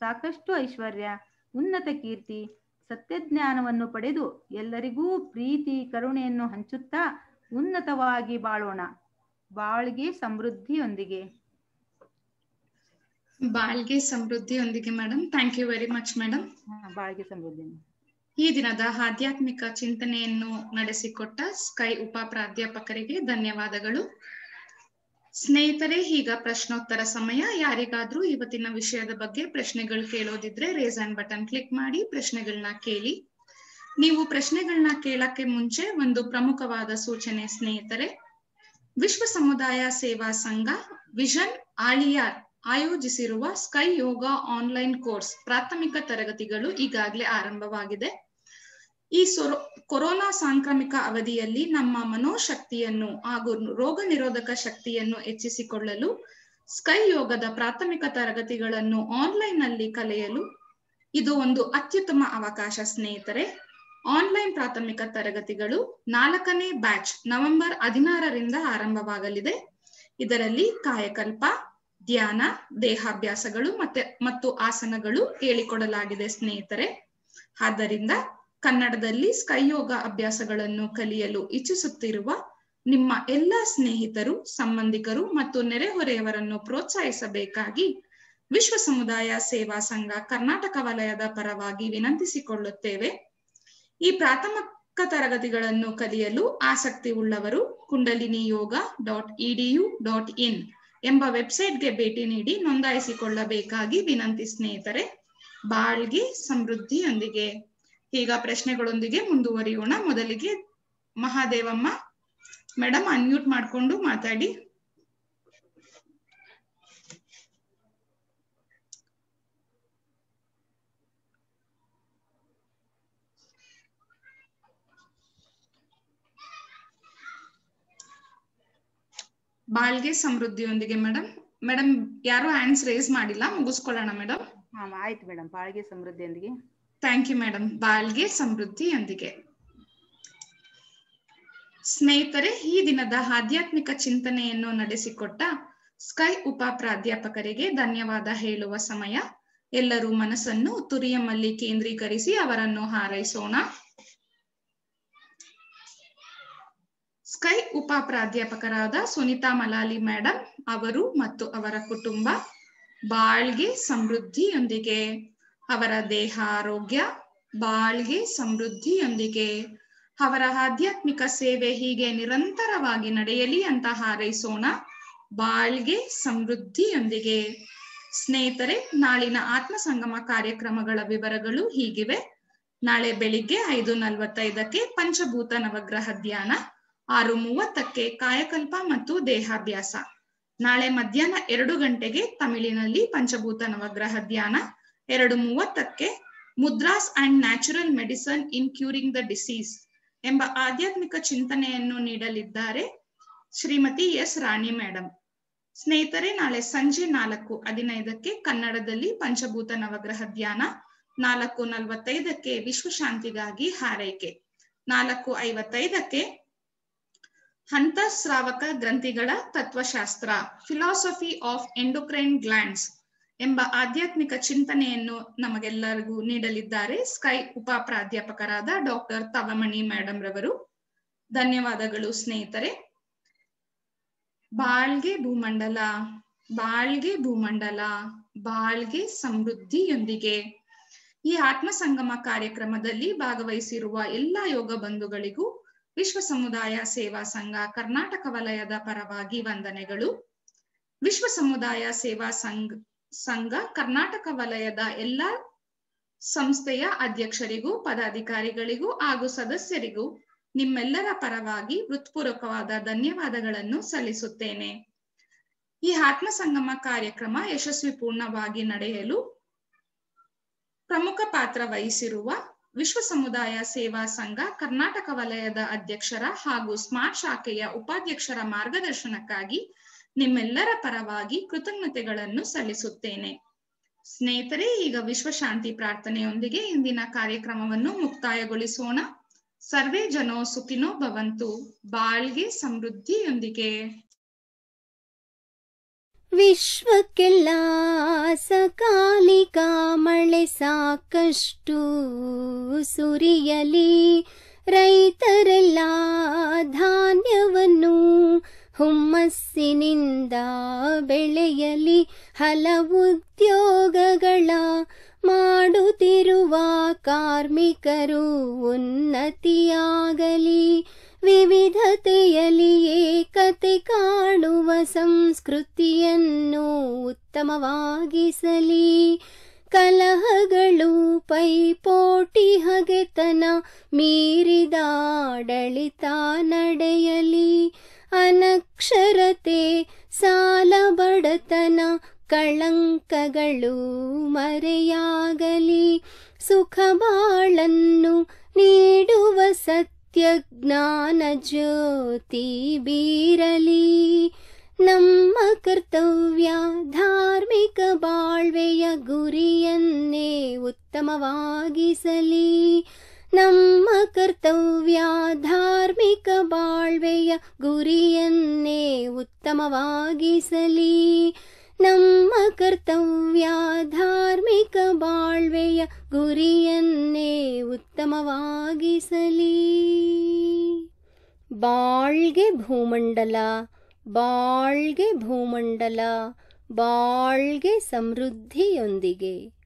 ಸಾಕಷ್ಟು ಐಶ್ವರ್ಯ, ಉನ್ನತ ಕೀರ್ತಿ, ಸತ್ಯಜ್ಞಾನವನ್ನು ಪಡೆದು ಎಲ್ಲರಿಗೂ ಪ್ರೀತಿ ಕರುಣೆಯನ್ನು ಹಂಚುತ್ತಾ ಉನ್ನತವಾಗಿ ಬಾಳೋಣ. ಬಾಳ್ಗೆ ಸಮೃದ್ಧಿಯೊಂದಿಗೆ. ಬಾಳ್ಗೆ ಸಮೃದ್ಧಿಯೊಂದಿಗೆ madam. Thank you very much madam. ಬಾಳ್ಗೆ ಸಮೃದ್ಧಿ. ಈ ದಿನದ ಆಧ್ಯಾತ್ಮಿಕ ಚಿಂತನೆಯನ್ನು ನಡೆಸಿಕೊಟ್ಟ ಸ್ಕೈ ಉಪ ಪ್ರಾಧ್ಯಾಪಕರಿಗೆ ಧನ್ಯವಾದಗಳು. ಸ್ನೇಹಿತರೆ, ಈಗ ಪ್ರಶ್ನೋತ್ತರ ಸಮಯ. ಯಾರಿಗಾದ್ರೂ ಇವತ್ತಿನ ವಿಷಯದ ಬಗ್ಗೆ ಪ್ರಶ್ನೆಗಳು ಕೇಳೋದಿದ್ರೆ ರೇಸ್ ಆನ್ ಬಟನ್ ಕ್ಲಿಕ್ ಮಾಡಿ ಪ್ರಶ್ನೆಗಳನ್ನ ಕೇಳಿ. ನೀವು ಪ್ರಶ್ನೆಗಳನ್ನ ಕೇಳಕ್ಕೆ ಮುಂಚೆ ಒಂದು ಪ್ರಮುಖವಾದ ಸೂಚನೆ ಸ್ನೇಹಿತರೆ. ವಿಶ್ವ ಸಮುದಾಯ ಸೇವಾ ಸಂಘ ವಿಷನ್ ಆಳಿಯಾರ್ ಆಯೋಜಿಸಿರುವ ಸ್ಕೈ ಯೋಗ ಆನ್ಲೈನ್ ಕೋರ್ಸ್ ಪ್ರಾಥಮಿಕ ತರಗತಿಗಳು ಈಗಾಗಲೇ ಆರಂಭವಾಗಿದೆ. ಈ ಕೊರೋನಾ ಸಾಂಕ್ರಾಮಿಕ ಅವಧಿಯಲ್ಲಿ ನಮ್ಮ ಮನೋಶಕ್ತಿಯನ್ನು ಹಾಗೂ ರೋಗ ನಿರೋಧಕ ಶಕ್ತಿಯನ್ನು ಹೆಚ್ಚಿಸಿಕೊಳ್ಳಲು ಸ್ಕೈ ಯೋಗದ ಪ್ರಾಥಮಿಕ ತರಗತಿಗಳನ್ನು ಆನ್ಲೈನ್ ನಲ್ಲಿ ಕಲಿಯಲು ಇದು ಒಂದು ಅತ್ಯುತ್ತಮ ಅವಕಾಶ ಸ್ನೇಹಿತರೆ. ಆನ್ಲೈನ್ ಪ್ರಾಥಮಿಕ ತರಗತಿಗಳು 4ನೇ ಬ್ಯಾಚ್ ನವೆಂಬರ್ 16ರಿಂದ ಆರಂಭವಾಗಲಿದೆ. ಇದರಲ್ಲಿ ಕಾಯಕಲ್ಪ, ಧ್ಯಾನ, ದೇಹಾಭ್ಯಾಸಗಳು ಮತ್ತು ಆಸನಗಳು ಹೇಳಿಕೊಡಲಾಗಿದೆ ಸ್ನೇಹಿತರೆ. ಆದ್ದರಿಂದ ಕನ್ನಡದಲ್ಲಿ ಸ್ಕೈ ಯೋಗ ಅಭ್ಯಾಸಗಳನ್ನು ಕಲಿಯಲು ಇಚ್ಛಿಸುತ್ತಿರುವ ನಿಮ್ಮ ಎಲ್ಲ ಸ್ನೇಹಿತರು, ಸಂಬಂಧಿಕರು ಮತ್ತು ನೆರೆಹೊರೆಯವರನ್ನು ಪ್ರೋತ್ಸಾಹಿಸಬೇಕಾಗಿ ವಿಶ್ವ ಸಮುದಾಯ ಸೇವಾ ಸಂಘ ಕರ್ನಾಟಕ ವಲಯದ ಪರವಾಗಿ ವಿನಂತಿಸಿಕೊಳ್ಳುತ್ತೇವೆ. ಈ ಪ್ರಾಥಮಿಕ ತರಗತಿಗಳನ್ನು ಕಲಿಯಲು ಆಸಕ್ತಿ ಉಳ್ಳವರು kundaliniyoga.edu.in ಎಂಬ ವೆಬ್ಸೈಟ್ಗೆ ಭೇಟಿ ನೀಡಿ ನೋಂದಾಯಿಸಿಕೊಳ್ಳಬೇಕಾಗಿ ವಿನಂತಿ ಸ್ನೇಹಿತರೆ. ಬಾಳ್ಗೆ ಸಮೃದ್ಧಿಯೊಂದಿಗೆ. ಈಗ ಪ್ರಶ್ನೆಗಳೊಂದಿಗೆ ಮುಂದುವರಿಯೋಣ. ಮೊದಲಿಗೆ ಮಹಾದೇವಮ್ಮ ಮೇಡಮ್ ಅನ್ಮ್ಯೂಟ್ ಮಾಡಿಕೊಂಡು ಮಾತಾಡಿ. ಬಾಳ್ಗೆ ಸಮೃದ್ಧಿಯೊಂದಿಗೆ ಮೇಡಮ್. ಮೇಡಮ್ ಯಾರು ಹ್ಯಾಂಡ್ಸ್ ರೇಸ್ ಮಾಡಿಲ್ಲ, ಮುಗಿಸ್ಕೊಳ್ಳೋಣ ಮೇಡಮ್. ಆಯ್ತು ಮೇಡಮ್. ಬಾಳ್ಗೆ ಸಮೃದ್ಧಿಯೊಂದಿಗೆ. Thank you madam. ಬಾಳ್ಗೆ ಸಮೃದ್ಧಿಯೊಂದಿಗೆ. ಸ್ನೇಹಿತರೆ, ಈ ದಿನದ ಆಧ್ಯಾತ್ಮಿಕ ಚಿಂತನೆಯನ್ನು ನಡೆಸಿಕೊಟ್ಟ ಸ್ಕೈ ಉಪ ಪ್ರಾಧ್ಯಾಪಕರಿಗೆ ಧನ್ಯವಾದ ಹೇಳುವ ಸಮಯ. ಎಲ್ಲರೂ ಮನಸ್ಸನ್ನು ತುರಿಯಮ್ಮಲ್ಲಿ ಕೇಂದ್ರೀಕರಿಸಿ ಅವರನ್ನು ಹಾರೈಸೋಣ. ಸ್ಕೈ ಉಪ ಪ್ರಾಧ್ಯಾಪಕರಾದ ಸುನೀತಾ ಮಲಾಲಿ ಮೇಡಮ್ ಅವರು ಮತ್ತು ಅವರ ಕುಟುಂಬ ಬಾಳ್ಗೆ ಸಮೃದ್ಧಿಯೊಂದಿಗೆ, ಅವರ ದೇಹ ಆರೋಗ್ಯ ಬಾಳ್ಗೆ ಸಮೃದ್ಧಿಯೊಂದಿಗೆ, ಅವರ ಆಧ್ಯಾತ್ಮಿಕ ಸೇವೆ ಹೀಗೆ ನಿರಂತರವಾಗಿ ನಡೆಯಲಿ ಅಂತ ಹಾರೈಸೋಣ. ಬಾಳ್ಗೆ ಸಮೃದ್ಧಿಯೊಂದಿಗೆ. ಸ್ನೇಹಿತರೆ, ನಾಳಿನ ಆತ್ಮ ಸಂಗಮ ಕಾರ್ಯಕ್ರಮಗಳ ವಿವರಗಳು ಹೀಗಿವೆ. ನಾಳೆ ಬೆಳಿಗ್ಗೆ 5:45ಕ್ಕೆ ಪಂಚಭೂತ ನವಗ್ರಹ ಧ್ಯಾನ, 6:30ಕ್ಕೆ ಕಾಯಕಲ್ಪ ಮತ್ತು ದೇಹಾಭ್ಯಾಸ. ನಾಳೆ ಮಧ್ಯಾಹ್ನ 2 ಗಂಟೆಗೆ ತಮಿಳಿನಲ್ಲಿ ಪಂಚಭೂತ ನವಗ್ರಹ ಧ್ಯಾನ, 2:30ಕ್ಕೆ mudras and natural medicine in curing the disease ಎಂಬ ಆಧ್ಯಾತ್ಮಿಕ ಚಿಂತನೆಯನ್ನು ನೀಡಲಿದ್ದಾರೆ ಶ್ರೀಮತಿ ಎಸ್ ರಾಣಿ ಮೇಡಮ್. ಸ್ನೇಹಿತರೆ, ನಾಳೆ ಸಂಜೆ 4:15ಕ್ಕೆ ಕನ್ನಡದಲ್ಲಿ ಪಂಚಭೂತ ನವಗ್ರಹ ಧ್ಯಾನ, 4:45ಕ್ಕೆ ವಿಶ್ವಶಾಂತಿಗಾಗಿ ಹಾರೈಕೆ, 4:55ಕ್ಕೆ ಅಂತಃಸ್ರಾವಕ ಗ್ರಂಥಿಗಳ ತತ್ವಶಾಸ್ತ್ರ ಫಿಲಾಸಫಿ ಆಫ್ ಎಂಡೋಕ್ರೈನ್ ಗ್ಲ್ಯಾಂಡ್ಸ್ ಎಂಬ ಆಧ್ಯಾತ್ಮಿಕ ಚಿಂತನೆಯನ್ನು ನಮಗೆಲ್ಲರಿಗೂ ನೀಡಲಿದ್ದಾರೆ ಸ್ಕೈ ಉಪ ಪ್ರಾಧ್ಯಾಪಕರಾದ ಡಾಕ್ಟರ್ ತವಮಣಿ ಮೇಡಮ್ ರವರು. ಧನ್ಯವಾದಗಳು ಸ್ನೇಹಿತರೆ. ಬಾಳ್ಗೆ ಭೂಮಂಡಲ, ಬಾಳ್ಗೆ ಭೂಮಂಡಲ, ಬಾಳ್ಗೆ ಸಮೃದ್ಧಿಯೊಂದಿಗೆ. ಈ ಆತ್ಮ ಸಂಗಮ ಕಾರ್ಯಕ್ರಮದಲ್ಲಿ ಭಾಗವಹಿಸಿರುವ ಎಲ್ಲ ಯೋಗ ಬಂಧುಗಳಿಗೂ ವಿಶ್ವ ಸಮುದಾಯ ಸೇವಾ ಸಂಘ ಕರ್ನಾಟಕ ವಲಯದ ಪರವಾಗಿ ವಂದನೆಗಳು. ವಿಶ್ವ ಸಮುದಾಯ ಸೇವಾ ಸಂಘ ಕರ್ನಾಟಕ ವಲಯದ ಎಲ್ಲ ಸಂಸ್ಥೆಯ ಅಧ್ಯಕ್ಷರಿಗೂ, ಪದಾಧಿಕಾರಿಗಳಿಗೂ ಹಾಗೂ ಸದಸ್ಯರಿಗೂ ನಿಮ್ಮೆಲ್ಲರ ಪರವಾಗಿ ಹೃತ್ಪೂರ್ವಕವಾದ ಧನ್ಯವಾದಗಳನ್ನು ಸಲ್ಲಿಸುತ್ತೇನೆ. ಈ ಆತ್ಮ ಸಂಗಮ ಕಾರ್ಯಕ್ರಮ ಯಶಸ್ವಿಪೂರ್ಣವಾಗಿ ನಡೆಯಲು ಪ್ರಮುಖ ಪಾತ್ರ ವಹಿಸಿರುವ ವಿಶ್ವ ಸಮುದಾಯ ಸೇವಾ ಸಂಘ ಕರ್ನಾಟಕ ವಲಯದ ಅಧ್ಯಕ್ಷರ ಹಾಗೂ ಸ್ಮಾರ್ಟ್ ಶಾಖೆಯ ಉಪಾಧ್ಯಕ್ಷರ ಮಾರ್ಗದರ್ಶನಕ್ಕಾಗಿ ನಿಮ್ಮೆಲ್ಲರ ಪರವಾಗಿ ಕೃತಜ್ಞತೆಗಳನ್ನು ಸಲ್ಲಿಸುತ್ತೇನೆ. ಸ್ನೇಹಿತರೆ, ಈಗ ವಿಶ್ವಶಾಂತಿ ಪ್ರಾರ್ಥನೆಯೊಂದಿಗೆ ಇಂದಿನ ಕಾರ್ಯಕ್ರಮವನ್ನು ಮುಕ್ತಾಯಗೊಳಿಸೋಣ. ಸರ್ವೇ ಜನೋ ಸುಖಿನೋ ಭವಂತು. ಬಾಳ್ಗೆ ಸಮೃದ್ಧಿಯೊಂದಿಗೆ. ವಿಶ್ವಕ್ಕೆಲ್ಲ ಸಕಾಲಿಕ ಮಳೆ ಸಾಕಷ್ಟು ಸುರಿಯಲಿ, ರೈತರೆಲ್ಲ ಧಾನ್ಯವನ್ನು ಹುಮ್ಮಸ್ಸಿನಿಂದ ಬೆಳೆಯಲಿ ಹಲವುದ್ಯೋಗಗಳ ಮಾಡುತ್ತಿರುವ ಕಾರ್ಮಿಕರು ಉನ್ನತಿಯಾಗಲಿ. ವಿವಿಧತೆಯಲ್ಲಿ ಏಕತೆ ಕಾಣುವ ಸಂಸ್ಕೃತಿಯನ್ನು ಉತ್ತಮವಾಗಿಸಲಿ. ಕಲಹಗಳು ಪೈಪೋಟಿ ಹಗೆತನ ಮೀರಿದ ಆಡಳಿತ ನಡೆಯಲಿ. ಅನಕ್ಷರತೆ ಸಾಲ ಬಡತನ ಕಳಂಕಗಳು ಮರೆಯಾಗಲಿ. ಸುಖ ಬಾಳನ್ನು ನೀಡುವ ಸತ್ಯ ಜ್ಞಾನ ಜ್ಯೋತಿ ಬೀರಲಿ. ನಮ್ಮ ಕರ್ತವ್ಯ ಧಾರ್ಮಿಕ ಬಾಳ್ವೆಯ ಗುರಿಯನ್ನೇ ಉತ್ತಮವಾಗಿಸಲಿ. ನಮ್ಮ ಕರ್ತವ್ಯ ಧಾರ್ಮಿಕ ಬಾಳ್ವೆಯ ಗುರಿಯನ್ನೇ ಉತ್ತಮವಾಗಿಸಲಿ. ನಮ್ಮ ಕರ್ತವ್ಯ ಧಾರ್ಮಿಕ ಬಾಳ್ವೆಯ ಗುರಿಯನ್ನೇ ಉತ್ತಮವಾಗಿಸಲಿ. ಬಾಳ್ಗೆ ಭೂಮಂಡಲ, ಬಾಳ್ಗೆ ಭೂಮಂಡಲ, ಬಾಳ್ಗೆ ಸಮೃದ್ಧಿಯೊಂದಿಗೆ.